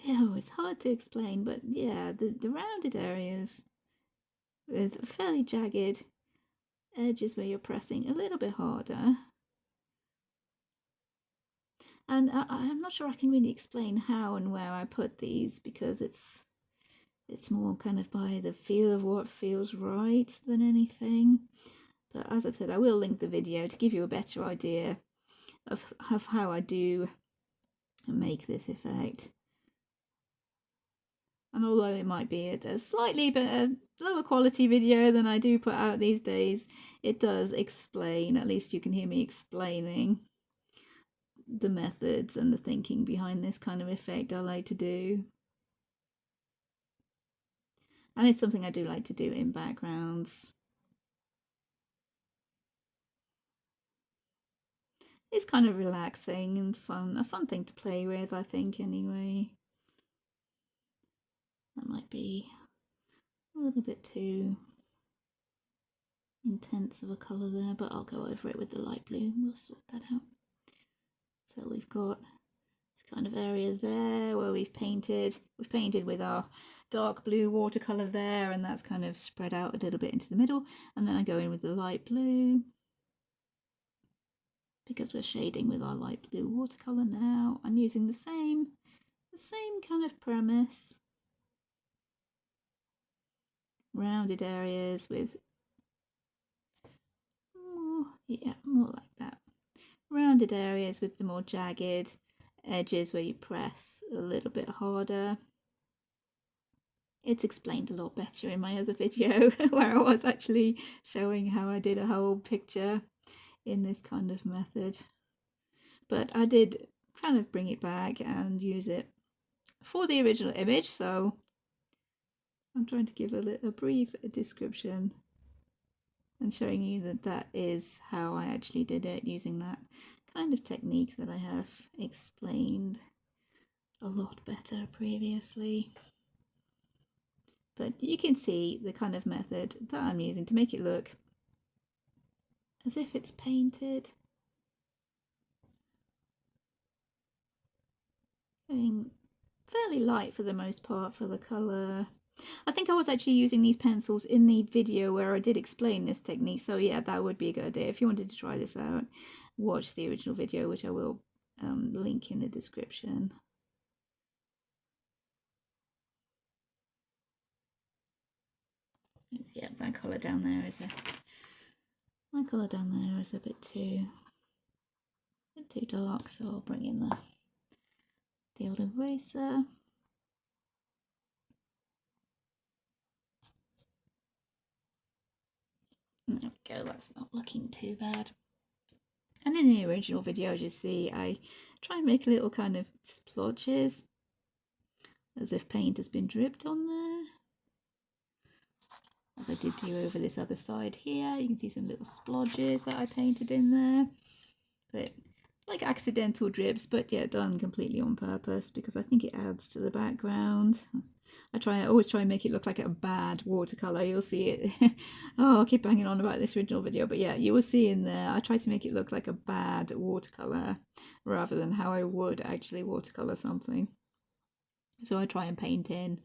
it's hard to explain, but yeah, the rounded areas with fairly jagged edges where you're pressing a little bit harder. And I'm not sure I can really explain how and where I put these, because it's more kind of by the feel of what feels right than anything. But as I've said, I will link the video to give you a better idea of how I do make this effect. And although it might be a slightly better, lower quality video than I do put out these days, it does explain, at least you can hear me explaining the methods and the thinking behind this kind of effect I like to do. And it's something I do like to do in backgrounds. It's kind of relaxing and fun, a fun thing to play with, I think, anyway. That might be a little bit too intense of a colour there, but I'll go over it with the light blue. We'll sort that out. So we've got this kind of area there where we've painted with our dark blue watercolour there, and that's kind of spread out a little bit into the middle. And then I go in with the light blue, because we're shading with our light blue watercolour now. I'm using the same kind of premise. Rounded areas with more like that. Rounded areas with the more jagged edges where you press a little bit harder. It's explained a lot better in my other video where I was actually showing how I did a whole picture in this kind of method. But I did kind of bring it back and use it for the original image, so I'm trying to give a brief description and showing you that is how I actually did it, using that kind of technique that I have explained a lot better previously. But you can see the kind of method that I'm using to make it look as if it's painted. Going fairly light for the most part for the colour. I think I was actually using these pencils in the video where I did explain this technique, so yeah, that would be a good idea. If you wanted to try this out, watch the original video, which I will link in the description. Yeah, that colour down there is a bit too dark, so I'll bring in the old eraser. There we go, that's not looking too bad. And in the original video, as you see, I try and make little kind of splotches as if paint has been dripped on there. As I did do over this other side here, you can see some little splodges that I painted in there. But like accidental drips, but yeah, done completely on purpose because I think it adds to the background. I always try and make it look like a bad watercolour. You'll see it. Oh, I'll keep banging on about this original video, but yeah, you will see in there, I try to make it look like a bad watercolour rather than how I would actually watercolour something. So I try and paint in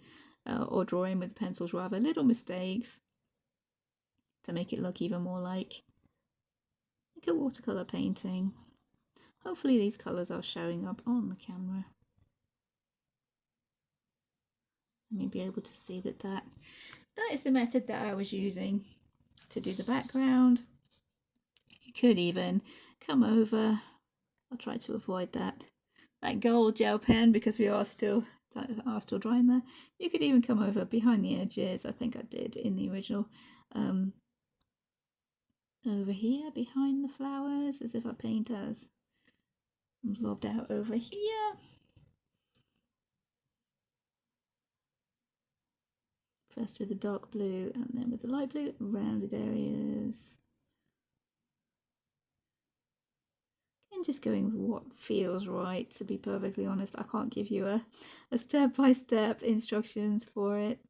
or draw in with pencils rather, little mistakes to make it look even more like a watercolour painting. Hopefully these colours are showing up on the camera. And you'll be able to see that is the method that I was using to do the background. You could even come over, I'll try to avoid that gold gel pen because we are still drying there. You could even come over behind the edges. I think I did in the original. Over here behind the flowers, as if our paint has blobbed out over here. First with the dark blue and then with the light blue, rounded areas. And just going with what feels right, to be perfectly honest. I can't give you a step-by-step instructions for it.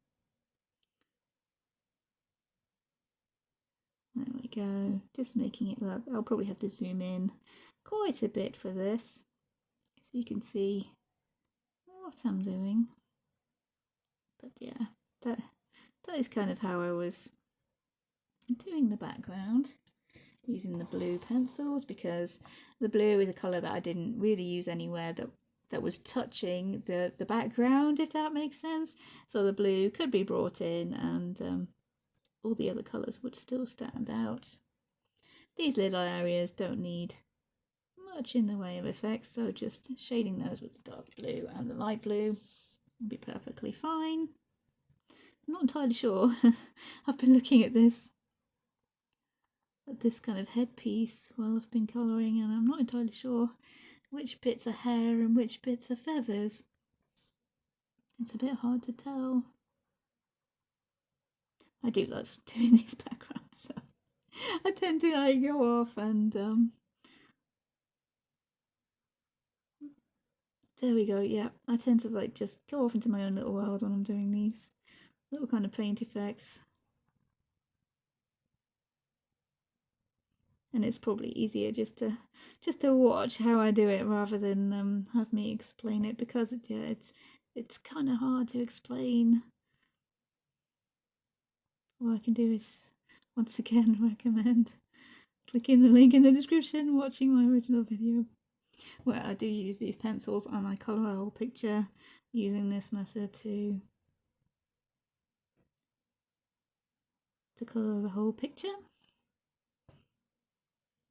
There we go, just making it look, I'll probably have to zoom in quite a bit for this so you can see what I'm doing. But yeah, that is kind of how I was doing the background, using the blue pencils, because the blue is a colour that I didn't really use anywhere that was touching the background, if that makes sense. So the blue could be brought in and all the other colours would still stand out. These little areas don't need much in the way of effects, so just shading those with the dark blue and the light blue will be perfectly fine. I'm not entirely sure. I've been looking at this kind of headpiece while I've been colouring, and I'm not entirely sure which bits are hair and which bits are feathers. It's a bit hard to tell. I do love doing these backgrounds, so I tend to like go off and there we go. Yeah, I tend to like just go off into my own little world when I'm doing these little kind of paint effects. And it's probably easier just to watch how I do it rather than have me explain it, because it's kind of hard to explain. All I can do is once again recommend clicking the link in the description, watching my original video where I do use these pencils and I colour a whole picture using this method to colour the whole picture.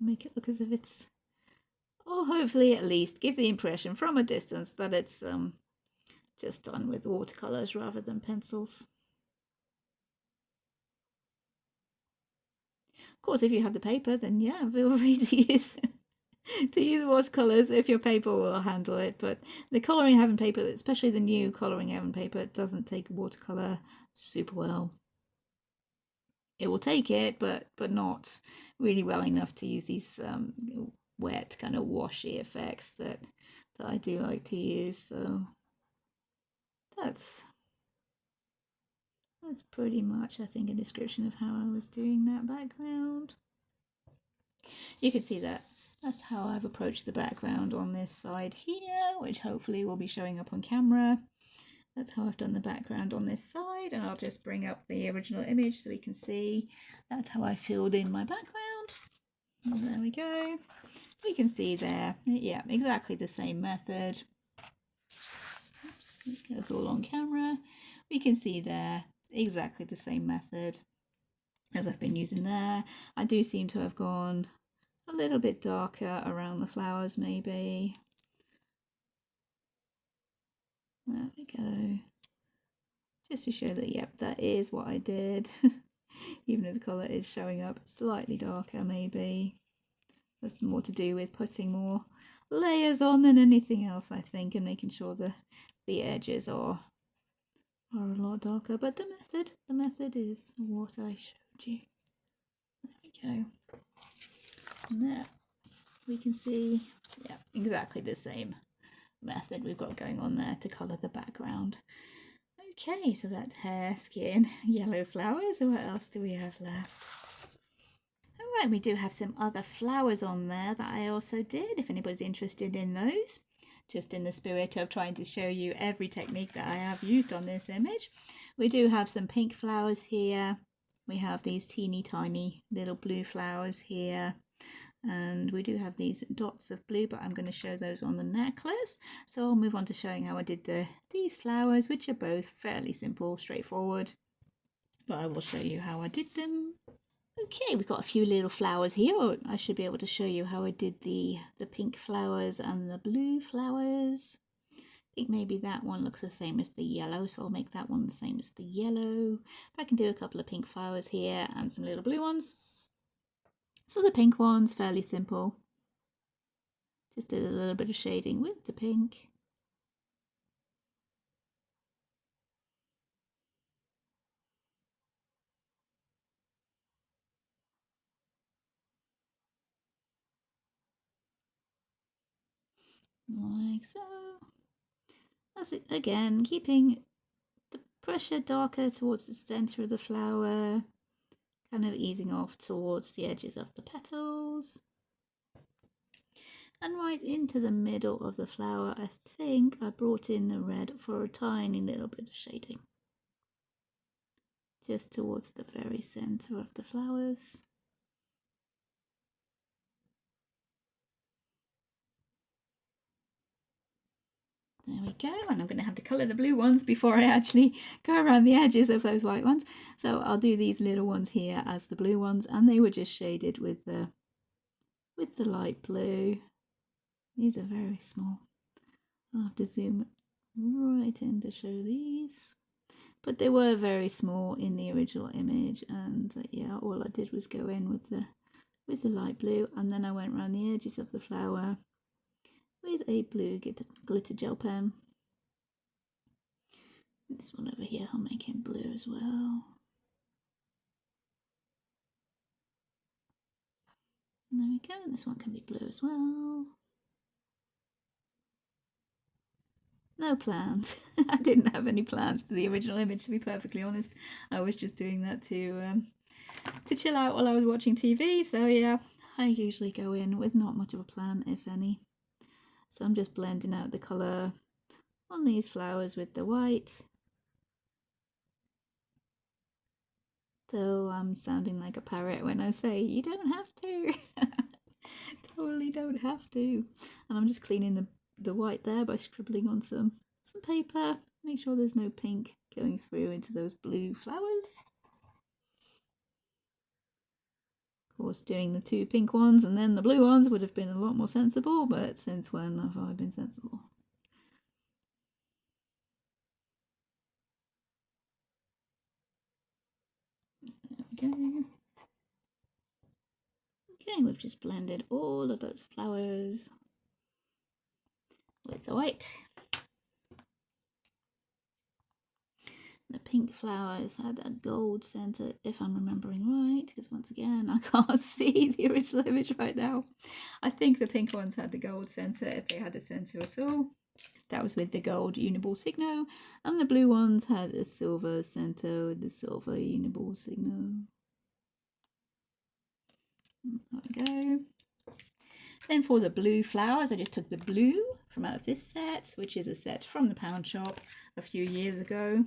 Make it look as if it's, or hopefully at least give the impression from a distance that it's just done with watercolours rather than pencils. Of course, if you have the paper, then yeah, feel free to use watercolours if your paper will handle it. But the colouring heaven paper, especially the new colouring heaven paper, doesn't take watercolour super well. It will take it, but not really well enough to use these wet kind of washy effects that I do like to use. So that's pretty much, I think, a description of how I was doing that background. You can see that that's how I've approached the background on this side here, which hopefully will be showing up on camera. That's how I've done the background on this side, and I'll just bring up the original image so we can see that's how I filled in my background. And there we go. We can see there, yeah, exactly the same method. Oops, let's get us all on camera. We can see there exactly the same method as I've been using there. I do seem to have gone a little bit darker around the flowers, maybe. There we go. Just to show that, yep, that is what I did. Even if the colour is showing up slightly darker, maybe. That's more to do with putting more layers on than anything else, I think, and making sure the edges are a lot darker. But the method is what I showed you. There we go. And there we can see, yeah, exactly the same method we've got going on there to colour the background. Okay, so that's hair, skin, yellow flowers. What else do we have left? Alright, we do have some other flowers on there that I also did, if anybody's interested in those. Just in the spirit of trying to show you every technique that I have used on this image. We do have some pink flowers here. We have these teeny tiny little blue flowers here. And we do have these dots of blue, but I'm going to show those on the necklace. So I'll move on to showing how I did these flowers, which are both fairly simple, straightforward. But I will show you how I did them. Okay, we've got a few little flowers here. I should be able to show you how I did the pink flowers and the blue flowers. I think maybe that one looks the same as the yellow, so I'll make that one the same as the yellow. But I can do a couple of pink flowers here and some little blue ones. So the pink one's fairly simple. Just did a little bit of shading with the pink. Like so. That's it again, keeping the pressure darker towards the center of the flower. kind of easing off towards the edges of the petals. And right into the middle of the flower, I think I brought in the red for a tiny little bit of shading. Just towards the very center of the flowers. There we go, and I'm going to have to colour the blue ones before I actually go around the edges of those white ones. So I'll do these little ones here as the blue ones, and they were just shaded with the light blue. These are very small. I'll have to zoom right in to show these. But they were very small in the original image, and yeah, all I did was go in with the light blue, and then I went around the edges of the flower with a blue glitter gel pen. This one over here, I'll make him blue as well. And there we go, and this one can be blue as well. No plans. I didn't have any plans for the original image, to be perfectly honest. I was just doing that to chill out while I was watching TV. So yeah, I usually go in with not much of a plan, if any. So I'm just blending out the colour on these flowers with the white. Though I'm sounding like a parrot when I say you don't have to. Totally don't have to. And I'm just cleaning the white there by scribbling on some paper. Make sure there's no pink going through into those blue flowers. Of course, doing the 2 pink ones and then the blue ones would have been a lot more sensible, but since when have I been sensible? There we go. Okay, we've just blended all of those flowers with the white. The pink flowers had a gold centre, if I'm remembering right, because once again, I can't see the original image right now. I think the pink ones had the gold centre, if they had a centre at all. That was with the gold uniball signo, and the blue ones had a silver centre with the silver uniball signo. There we go. Then for the blue flowers, I just took the blue from out of this set, which is a set from the pound shop a few years ago.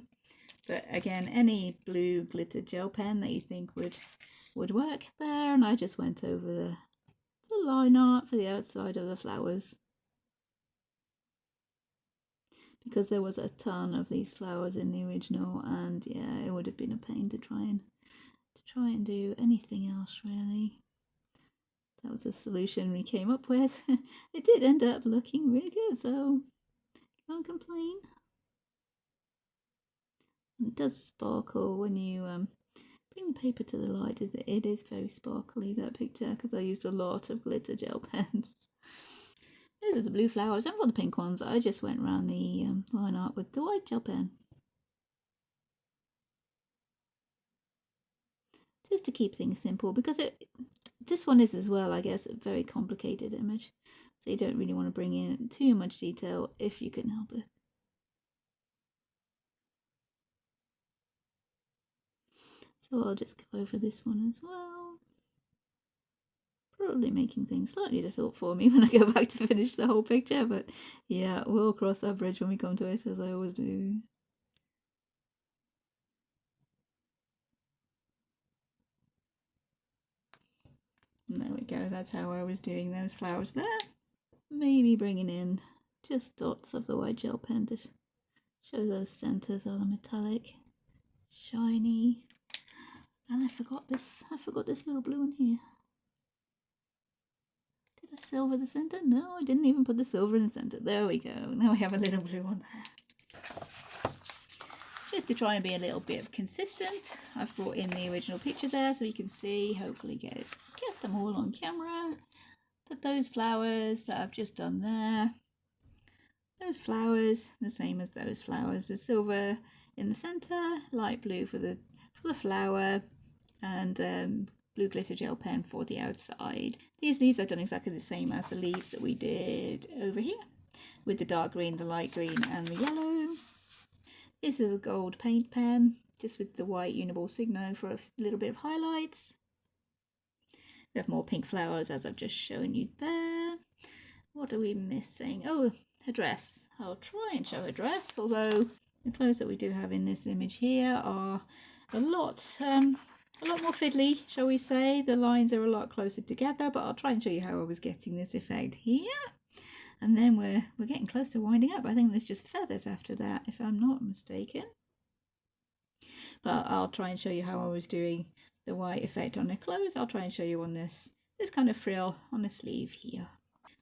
But again, any blue glitter gel pen that you think would work there. And I just went over the line art for the outside of the flowers, because there was a ton of these flowers in the original, and yeah, it would have been a pain to try and do anything else really. That was the solution we came up with. It did end up looking really good, so can't complain. It does sparkle when you bring the paper to the light. It is very sparkly, that picture, because I used a lot of glitter gel pens. Those are the blue flowers, and for the pink ones, I just went around the line art with the white gel pen. Just to keep things simple, because this one is as well, I guess, a very complicated image. So you don't really want to bring in too much detail if you can help it. So I'll just go over this one as well. Probably making things slightly difficult for me when I go back to finish the whole picture, but yeah, we'll cross that bridge when we come to it, as I always do. And there we go, that's how I was doing those flowers there. Maybe bringing in just dots of the white gel pen to show those centers of the metallic, shiny. And I forgot this little blue one here. Did I silver the center? No, I didn't even put the silver in the center. There we go. Now we have a little blue one there. Just to try and be a little bit consistent, I've brought in the original picture there so you can see, hopefully get them all on camera. That those flowers that I've just done there, those flowers, the same as those flowers. The silver in the center, light blue for the flower, and blue glitter gel pen for the outside. These leaves I've done exactly the same as the leaves that we did over here, with the dark green, the light green, and the yellow. This is a gold paint pen, just with the white Uniball Signo for a little bit of highlights. We have more pink flowers as I've just shown you there. What are we missing? Oh, her dress. I'll try and show her dress, although the clothes that we do have in this image here are a lot more fiddly, shall we say. The lines are a lot closer together, but I'll try and show you how I was getting this effect here. And then we're getting close to winding up. I think there's just feathers after that, if I'm not mistaken. But I'll try and show you how I was doing the white effect on her clothes. I'll try and show you on this kind of frill on the sleeve here.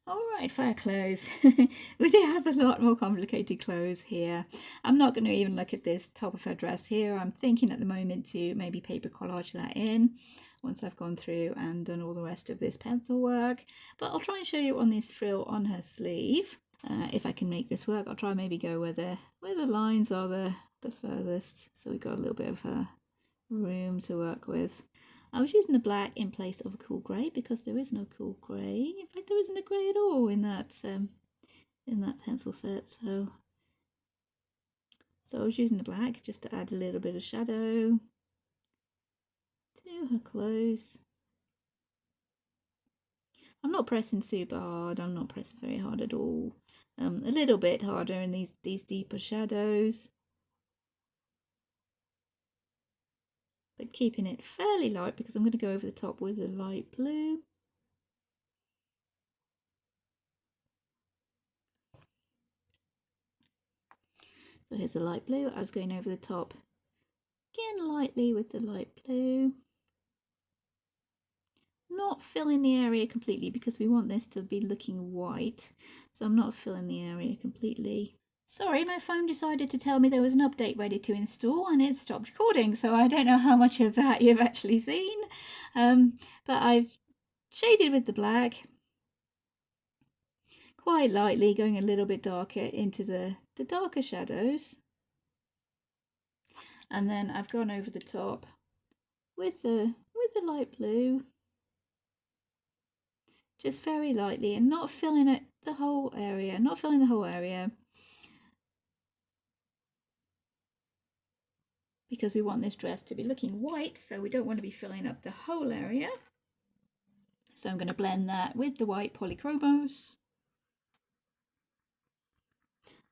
Alright, for our clothes, we do have a lot more complicated clothes here. I'm not going to even look at this top of her dress here. I'm thinking at the moment to maybe paper collage that in once I've gone through and done all the rest of this pencil work. But I'll try and show you on this frill on her sleeve. If I can make this work, I'll try and maybe go where the lines are the furthest, so we've got a little bit of room to work with. I was using the black in place of a cool grey because there is no cool grey. In fact, there isn't a grey at all in that pencil set. So I was using the black just to add a little bit of shadow to her clothes. I'm not pressing super hard. I'm not pressing very hard at all. A little bit harder in these deeper shadows, but keeping it fairly light because I'm going to go over the top with a light blue. So here's the light blue. I was going over the top again lightly with the light blue. Not filling the area completely because we want this to be looking white. So I'm not filling the area completely. Sorry, my phone decided to tell me there was an update ready to install and it stopped recording. So I don't know how much of that you've actually seen. But I've shaded with the black quite lightly, going a little bit darker into the darker shadows. And then I've gone over the top with the light blue, just very lightly, and not filling it the whole area, because we want this dress to be looking white, so we don't want to be filling up the whole area. So I'm going to blend that with the white polychromos.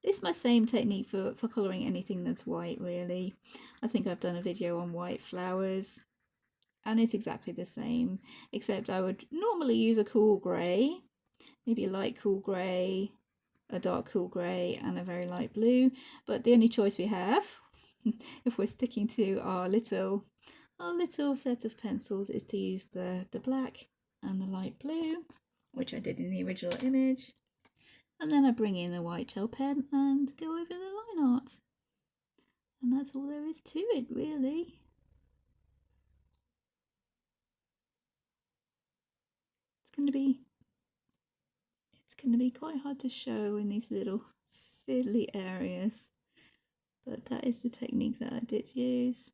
This is my same technique for colouring anything that's white, really. I think I've done a video on white flowers and it's exactly the same, except I would normally use a cool grey, maybe a light cool grey, a dark cool grey and a very light blue. But the only choice we have, if we're sticking to our little set of pencils, is to use the black and the light blue, which I did in the original image. And then I bring in the white gel pen and go over the line art. And that's all there is to it, really. It's going to be quite hard to show in these little fiddly areas, but that is the technique that I did use.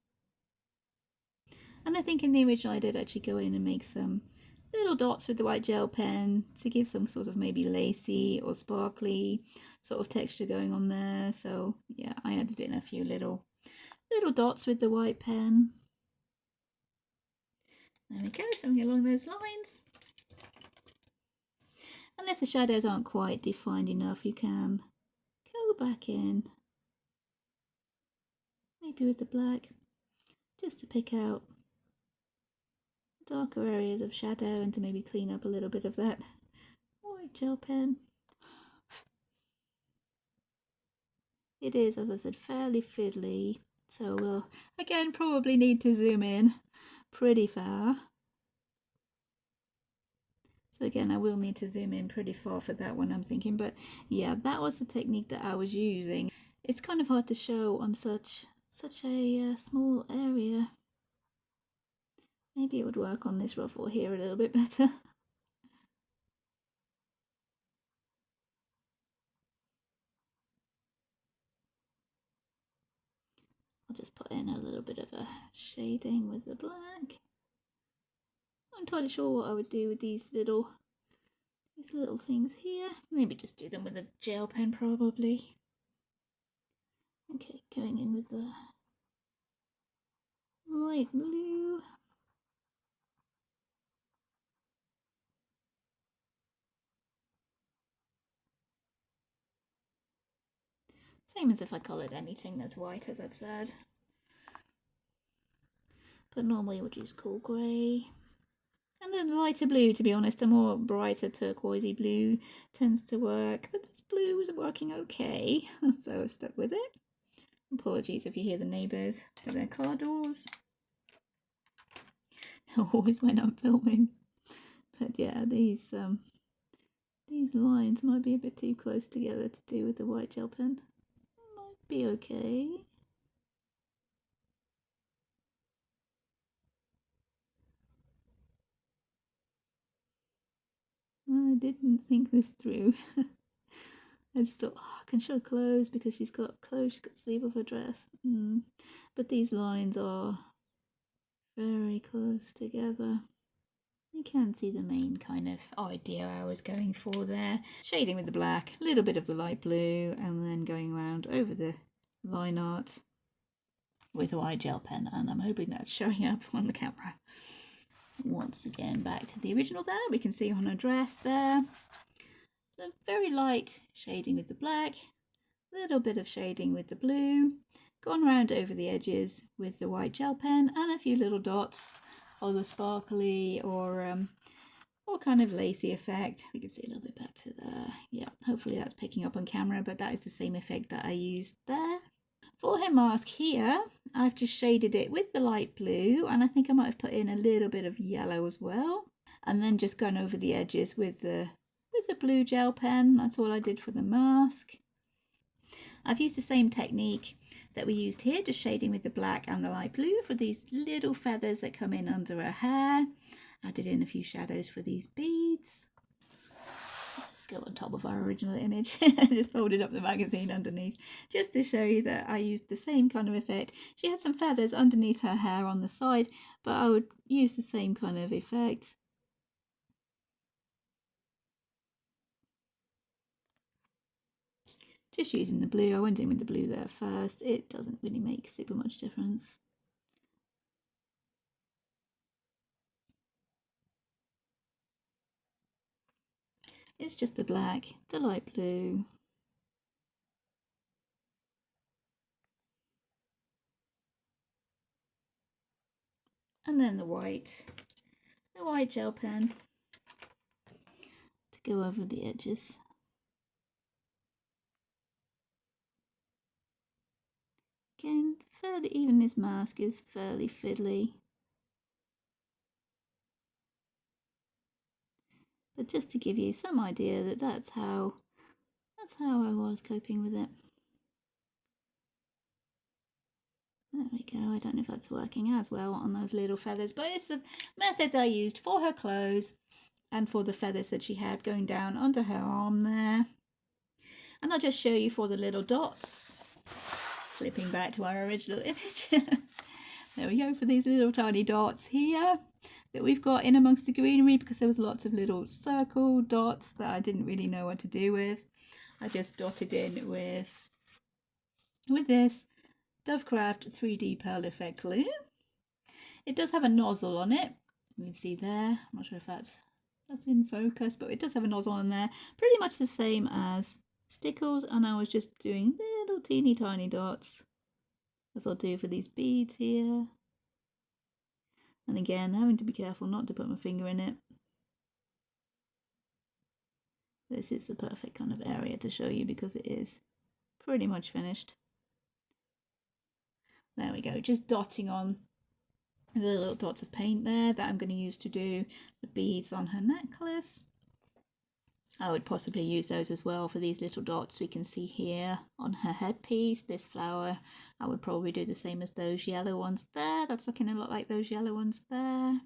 And I think in the original I did actually go in and make some little dots with the white gel pen to give some sort of maybe lacy or sparkly sort of texture going on there. So yeah, I added in a few little dots with the white pen. There we go, something along those lines. And if the shadows aren't quite defined enough, you can go back in, maybe with the black, just to pick out darker areas of shadow and to maybe clean up a little bit of that white gel pen. It is, as I said, fairly fiddly, so we'll again probably need to zoom in pretty far. So again, I will need to zoom in pretty far for that one, I'm thinking. But yeah, that was the technique that I was using. It's kind of hard to show on such a small area. Maybe it would work on this ruffle here a little bit better. I'll just put in a little bit of a shading with the black. I'm not entirely sure what I would do with these little things here. Maybe just do them with a gel pen probably. Okay, going in with the light blue. Same as if I coloured anything that's white, as I've said. But normally I would use cool grey. And then lighter blue, to be honest, a more brighter turquoisey blue tends to work. But this blue was working okay, so I stuck with it. Apologies if you hear the neighbours with their car doors. Always when I'm filming. But yeah, these lines might be a bit too close together to do with the white gel pen. Might be okay. I didn't think this through. I just thought, oh, I can show clothes because she's got clothes, she's got the sleeve of her dress. But these lines are very close together. You can see the main kind of idea I was going for there. Shading with the black, a little bit of the light blue, and then going around over the line art with a white gel pen, and I'm hoping that's showing up on the camera. Once again, back to the original there, we can see on her dress there, the very light shading with the black, a little bit of shading with the blue, gone around over the edges with the white gel pen, and a few little dots of the sparkly or kind of lacy effect. We can see a little bit better there. Yeah, hopefully that's picking up on camera, but that is the same effect that I used there. For her mask here, I've just shaded it with the light blue, and I think I might have put in a little bit of yellow as well, and then just gone over the edges with the blue gel pen. That's all I did for the mask. I've used the same technique that we used here, just shading with the black and the light blue for these little feathers that come in under her hair. Added in a few shadows for these beads. Let's go on top of our original image. Just folded up the magazine underneath just to show you that I used the same kind of effect. She had some feathers underneath her hair on the side, but I would use the same kind of effect. Just using the blue. I went in with the blue there first. It doesn't really make super much difference. It's just the black, the light blue, and then the white gel pen to go over the edges. Again, fairly even. This mask is fairly fiddly, but just to give you some idea that that's how I was coping with it. There we go. I don't know if that's working as well on those little feathers, but it's the methods I used for her clothes and for the feathers that she had going down under her arm there. And I'll just show you for the little dots. Flipping back to our original image. There we go for these little tiny dots here that we've got in amongst the greenery, because there was lots of little circle dots that I didn't really know what to do with. I just dotted in with this Dovecraft 3D Pearl Effect glue. It does have a nozzle on it. You can see there. I'm not sure if that's in focus, but it does have a nozzle on there. Pretty much the same as Stickles, and I was just doing little teeny tiny dots, as I'll do for these beads here. And again, having to be careful not to put my finger in it. This is the perfect kind of area to show you because it is pretty much finished. There we go, just dotting on the little dots of paint there that I'm going to use to do the beads on her necklace. I would possibly use those as well for these little dots we can see here on her headpiece. This flower, I would probably do the same as those yellow ones there. That's looking a lot like those yellow ones there.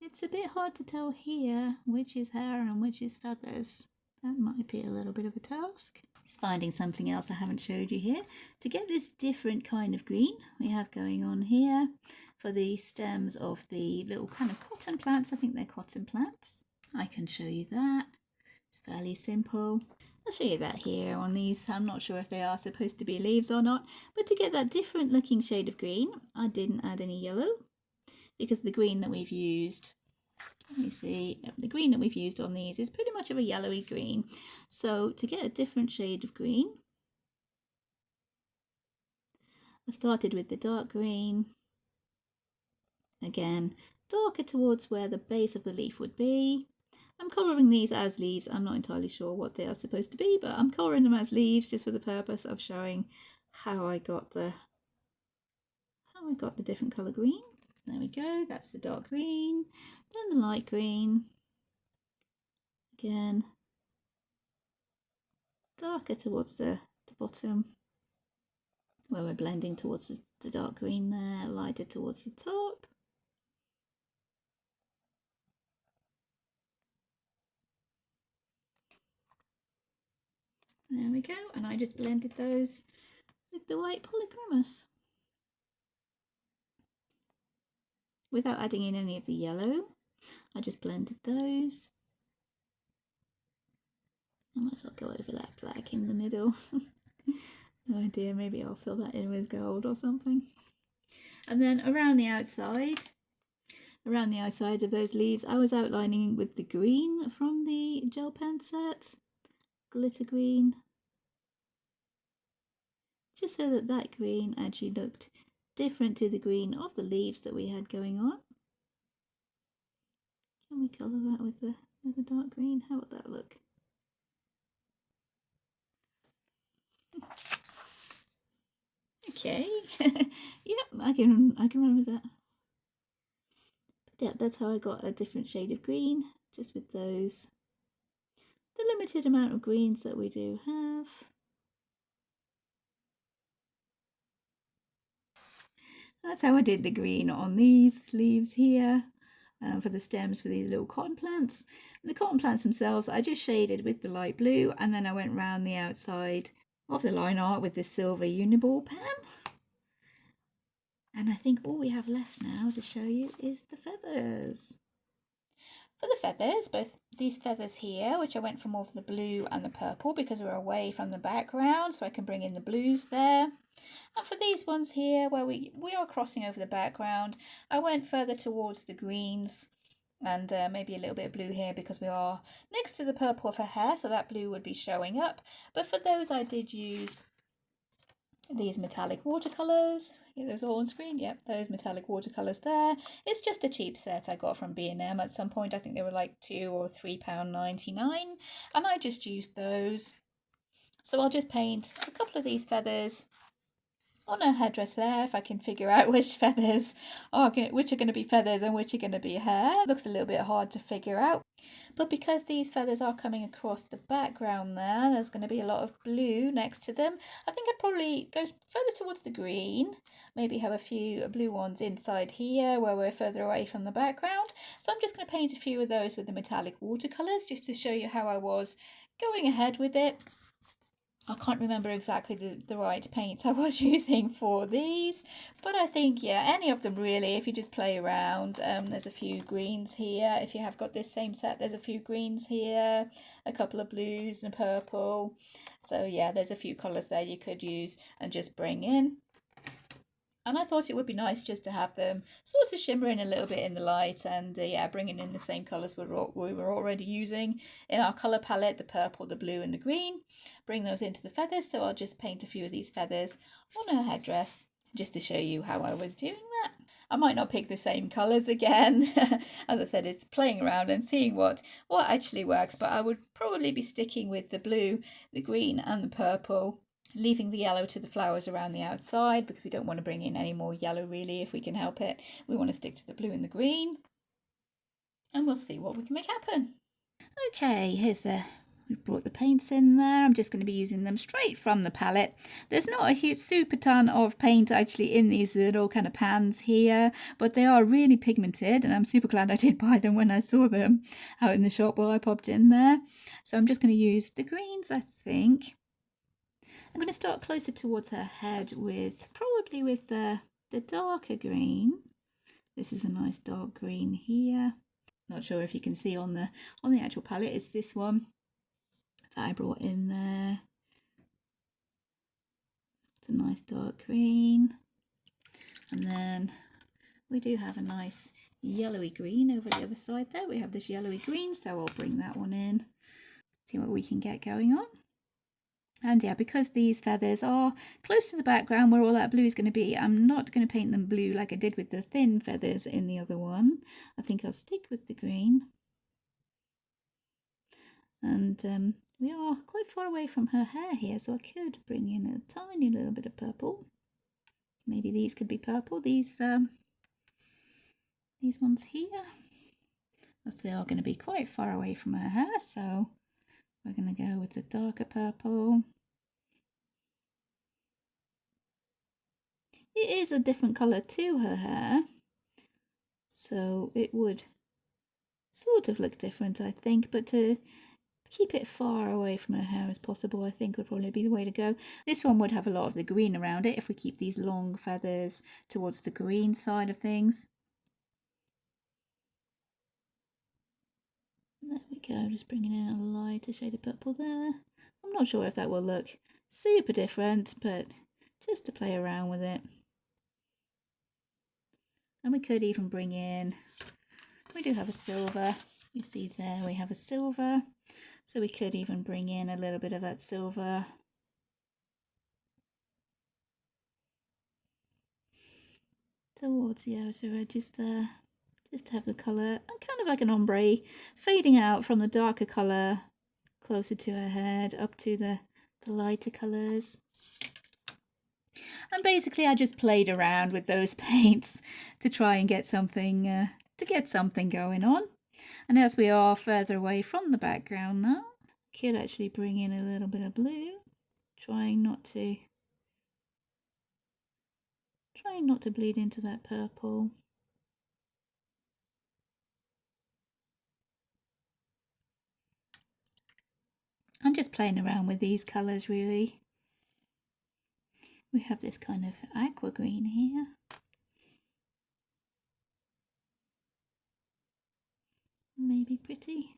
It's a bit hard to tell here which is hair and which is feathers. That might be a little bit of a task. Just finding something else I haven't showed you here. To get this different kind of green we have going on here for the stems of the little kind of cotton plants. I think they're cotton plants. I can show you that. It's fairly simple. I'll show you that here on these. I'm not sure if they are supposed to be leaves or not, but to get that different looking shade of green, I didn't add any yellow because the green that we've used, let me see, the green that we've used on these is pretty much of a yellowy green. So to get a different shade of green, I started with the dark green, again darker towards where the base of the leaf would be. I'm colouring these as leaves. I'm not entirely sure what they are supposed to be, but I'm colouring them as leaves just for the purpose of showing how I got the different colour green. There we go, that's the dark green, then the light green, again darker towards the bottom where we're blending towards the dark green there, lighter towards the top. There we go, and I just blended those with the white polychromos without adding in any of the yellow. I just blended those. I might as well go over that black in the middle. No idea, maybe I'll fill that in with gold or something. And then around the outside of those leaves, I was outlining with the green from the gel pen set, glitter green, just so that that green actually looked different to the green of the leaves that we had going on. Can we colour that with the dark green? How would that look? Okay, yep, I can run with that. But yeah, that's how I got a different shade of green, just with those, the limited amount of greens that we do have. That's how I did the green on these leaves here. For the stems for these little cotton plants. The cotton plants themselves I just shaded with the light blue, and then I went round the outside of the line art with this silver uniball pen. And I think all we have left now to show you is the feathers. For the feathers, both these feathers here, which I went for more of the blue and the purple because we're away from the background, so I can bring in the blues there. And for these ones here, where we are crossing over the background, I went further towards the greens and maybe a little bit of blue here because we are next to the purple of her hair, so that blue would be showing up. But for those I did use these metallic watercolours. Get those all on screen? Yep, those metallic watercolours there. It's just a cheap set I got from B&M at some point. I think they were like £2 or £3.99, and I just used those. So I'll just paint a couple of these feathers on her headdress there, if I can figure out which feathers are which are going to be feathers and which are going to be hair. It looks a little bit hard to figure out, but because these feathers are coming across the background there's going to be a lot of blue next to them. I think I'd probably go further towards the green, maybe have a few blue ones inside here where we're further away from the background. So I'm just going to paint a few of those with the metallic watercolours just to show you how I was going ahead with it. I can't remember exactly the right paints I was using for these, but I think, yeah, any of them really, if you just play around. There's a few greens here. If you have got this same set, there's a few greens here, a couple of blues and a purple. So yeah, there's a few colours there you could use and just bring in. And I thought it would be nice just to have them sort of shimmering a little bit in the light and yeah, bringing in the same colours we were already using in our colour palette, the purple, the blue and the green. Bring those into the feathers, so I'll just paint a few of these feathers on her headdress just to show you how I was doing that. I might not pick the same colours again. As I said, it's playing around and seeing what actually works, but I would probably be sticking with the blue, the green and the purple, leaving the yellow to the flowers around the outside because we don't want to bring in any more yellow really if we can help it. We want to stick to the blue and the green, and we'll see what we can make happen. Okay, we've brought the paints in there. I'm just going to be using them straight from the palette. There's not a huge super ton of paint actually in these little kind of pans here, but they are really pigmented and I'm super glad I did buy them when I saw them out in the shop while I popped in there. So I'm just going to use the greens, I think. I'm going to start closer towards her head probably with the darker green. This is a nice dark green here. Not sure if you can see on the actual palette, it's this one. that I brought in there. It's a nice dark green. And then we do have a nice yellowy green over the other side there. We have this yellowy green, so I'll bring that one in. See what we can get going on. And yeah, because these feathers are close to the background where all that blue is going to be, I'm not going to paint them blue like I did with the thin feathers in the other one. I think I'll stick with the green. And we are quite far away from her hair here, so I could bring in a tiny little bit of purple. Maybe these could be purple, these ones here. As they are going to be quite far away from her hair, so we're going to go with the darker purple. It is a different colour to her hair, so it would sort of look different, I think, but to keep it far away from her hair as possible, I think would probably be the way to go. This one would have a lot of the green around it if we keep these long feathers towards the green side of things. There we go, just bringing in a lighter shade of purple there. I'm not sure if that will look super different, but just to play around with it. And we could even bring in, we do have a silver. You see there we have a silver. So we could even bring in a little bit of that silver. Towards the outer edges there. Just to have the colour, kind of like an ombre, fading out from the darker colour closer to her head, up to the lighter colours. And basically I just played around with those paints to try and get something going on. And as we are further away from the background now, I could actually bring in a little bit of blue, trying not to bleed into that purple. I'm just playing around with these colours really. We have this kind of aqua green here. Maybe pretty.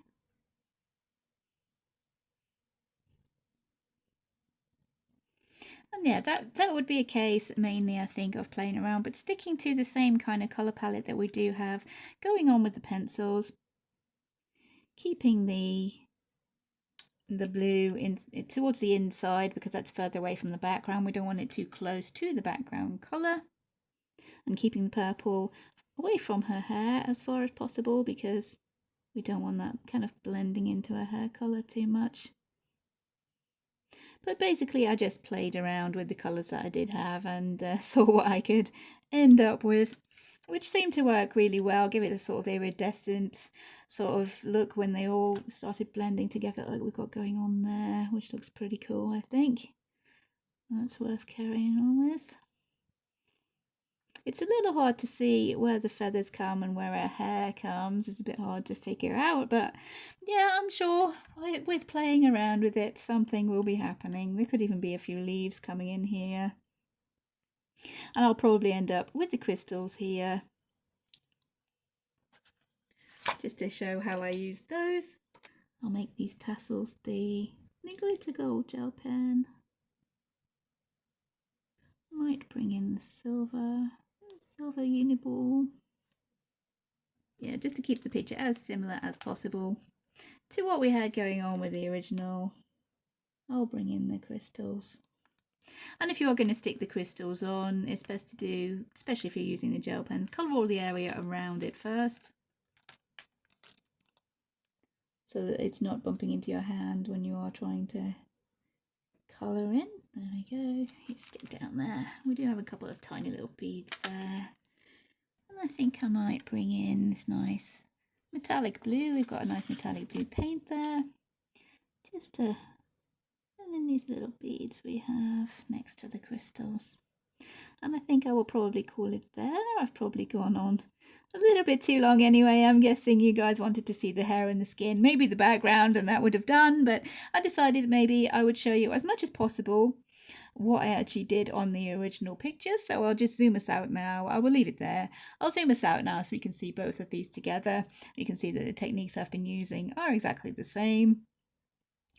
And yeah, that would be a case mainly, I think, of playing around, but sticking to the same kind of colour palette that we do have going on with the pencils. Keeping the blue in towards the inside because that's further away from the background. We don't want it too close to the background colour. And keeping the purple away from her hair as far as possible because we don't want that kind of blending into her hair colour too much. But basically I just played around with the colours that I did have and saw what I could end up with, which seemed to work really well, give it a sort of iridescent sort of look when they all started blending together like we've got going on there, which looks pretty cool, I think. That's worth carrying on with. It's a little hard to see where the feathers come and where her hair comes. It's a bit hard to figure out, but yeah, I'm sure with playing around with it, something will be happening. There could even be a few leaves coming in here. And I'll probably end up with the crystals here, just to show how I use those. I'll make these tassels the glitter gold gel pen. Might bring in the silver uniball. Yeah, just to keep the picture as similar as possible to what we had going on with the original. I'll bring in the crystals. And if you are going to stick the crystals on, it's best to do, especially if you're using the gel pens, colour all the area around it first, so that it's not bumping into your hand when you are trying to colour in. There we go. You stick down there. We do have a couple of tiny little beads there. And I think I might bring in this nice metallic blue. We've got a nice metallic blue paint there. And then these little beads we have next to the crystals. And I think I will probably call it there. I've probably gone on a little bit too long anyway. I'm guessing you guys wanted to see the hair and the skin, maybe the background, and that would have done, but I decided maybe I would show you as much as possible what I actually did on the original picture. So I'll just zoom us out now. I will leave it there. I'll zoom us out now so we can see both of these together. You can see that the techniques I've been using are exactly the same.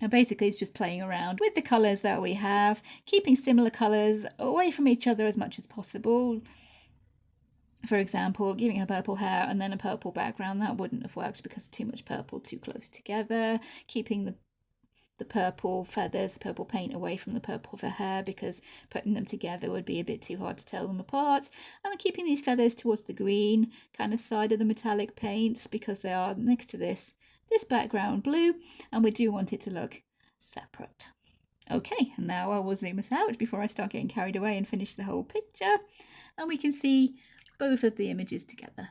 And basically it's just playing around with the colours that we have, keeping similar colours away from each other as much as possible. For example, giving her purple hair and then a purple background, that wouldn't have worked because too much purple too close together. Keeping the purple feathers, the purple paint away from the purple of her hair because putting them together would be a bit too hard to tell them apart. And keeping these feathers towards the green kind of side of the metallic paints because they are next to this background blue, and we do want it to look separate. Okay, and now I will zoom us out before I start getting carried away and finish the whole picture, and we can see both of the images together.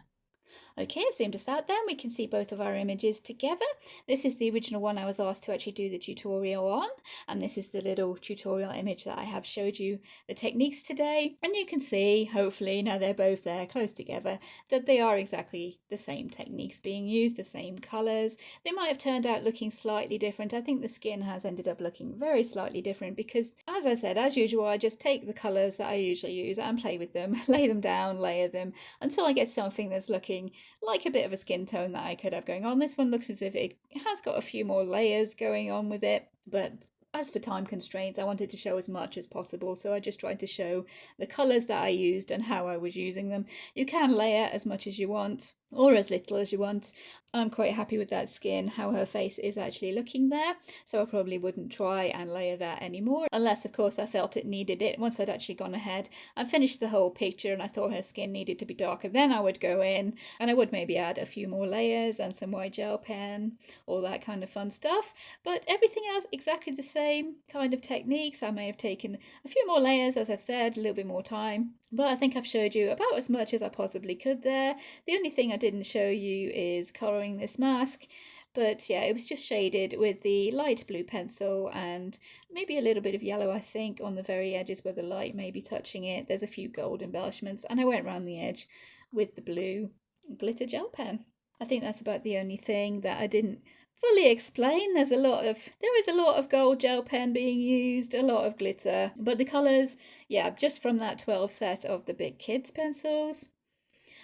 Okay, I've zoomed us out there and we can see both of our images together. This is the original one I was asked to actually do the tutorial on, and this is the little tutorial image that I have showed you the techniques today. And you can see, hopefully, now they're both there close together, that they are exactly the same techniques being used, the same colours. They might have turned out looking slightly different. I think the skin has ended up looking very slightly different because, as I said, as usual, I just take the colours that I usually use and play with them, lay them down, layer them, until I get something that's looking like a bit of a skin tone that I could have going on. This one looks as if it has got a few more layers going on with it, but as for time constraints, I wanted to show as much as possible, so I just tried to show the colours that I used and how I was using them. You can layer as much as you want or as little as you want. I'm quite happy with that skin, how her face is actually looking there, so I probably wouldn't try and layer that anymore, unless of course I felt it needed it. Once I'd actually gone ahead and finished the whole picture and I thought her skin needed to be darker, then I would go in and I would maybe add a few more layers and some white gel pen, all that kind of fun stuff. But everything else exactly the same kind of techniques. I may have taken a few more layers, as I've said, a little bit more time, but I think I've showed you about as much as I possibly could there. The only thing I didn't show you is colouring this mask, but yeah, it was just shaded with the light blue pencil and maybe a little bit of yellow, I think, on the very edges where the light may be touching it. There's a few gold embellishments, and I went around the edge with the blue glitter gel pen. I think that's about the only thing that I didn't fully explain. There is a lot of gold gel pen being used, a lot of glitter, but the colours, yeah, just from that 12 set of the Big Kids pencils.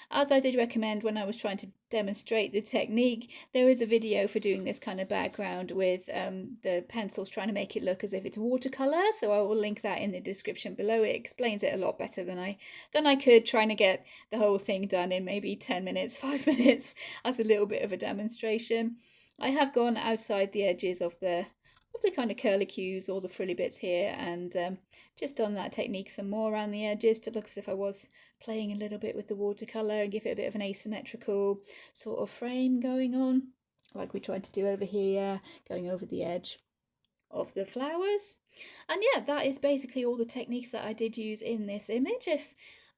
As I did recommend when I was trying to demonstrate the technique, there is a video for doing this kind of background with the pencils, trying to make it look as if it's watercolour, so I will link that in the description below. It explains it a lot better than I could, trying to get the whole thing done in maybe 10 minutes, 5 minutes as a little bit of a demonstration. I have gone outside the edges of the kind of curlicues or the frilly bits here, and just done that technique some more around the edges to look as if I was playing a little bit with the watercolour and give it a bit of an asymmetrical sort of frame going on, like we tried to do over here, going over the edge of the flowers. And yeah, that is basically all the techniques that I did use in this image.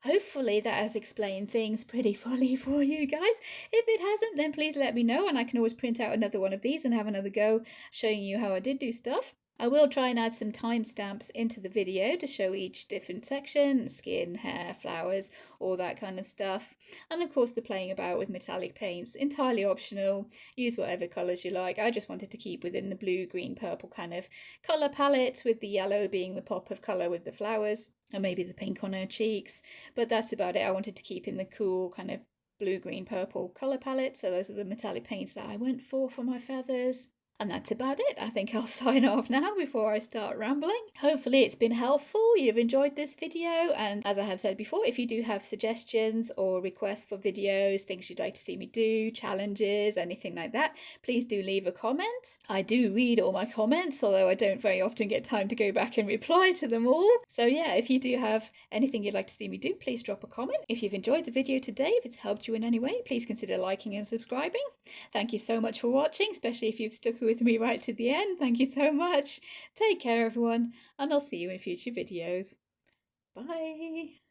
Hopefully that has explained things pretty fully for you guys. If it hasn't, then please let me know, and I can always print out another one of these and have another go showing you how I did do stuff. I will try and add some timestamps into the video to show each different section, skin, hair, flowers, all that kind of stuff. And of course the playing about with metallic paints, entirely optional. Use whatever colours you like. I just wanted to keep within the blue, green, purple kind of colour palette, with the yellow being the pop of colour with the flowers, and maybe the pink on her cheeks. But that's about it. I wanted to keep in the cool kind of blue, green, purple colour palette. So those are the metallic paints that I went for my feathers. And that's about it. I think I'll sign off now before I start rambling. Hopefully it's been helpful, you've enjoyed this video, and as I have said before, if you do have suggestions or requests for videos, things you'd like to see me do, challenges, anything like that, please do leave a comment. I do read all my comments, although I don't very often get time to go back and reply to them all. So yeah, if you do have anything you'd like to see me do, please drop a comment. If you've enjoyed the video today, if it's helped you in any way, please consider liking and subscribing. Thank you so much for watching, especially if you've stuck with me right to the end. Thank you so much. Take care everyone, and I'll see you in future videos. Bye.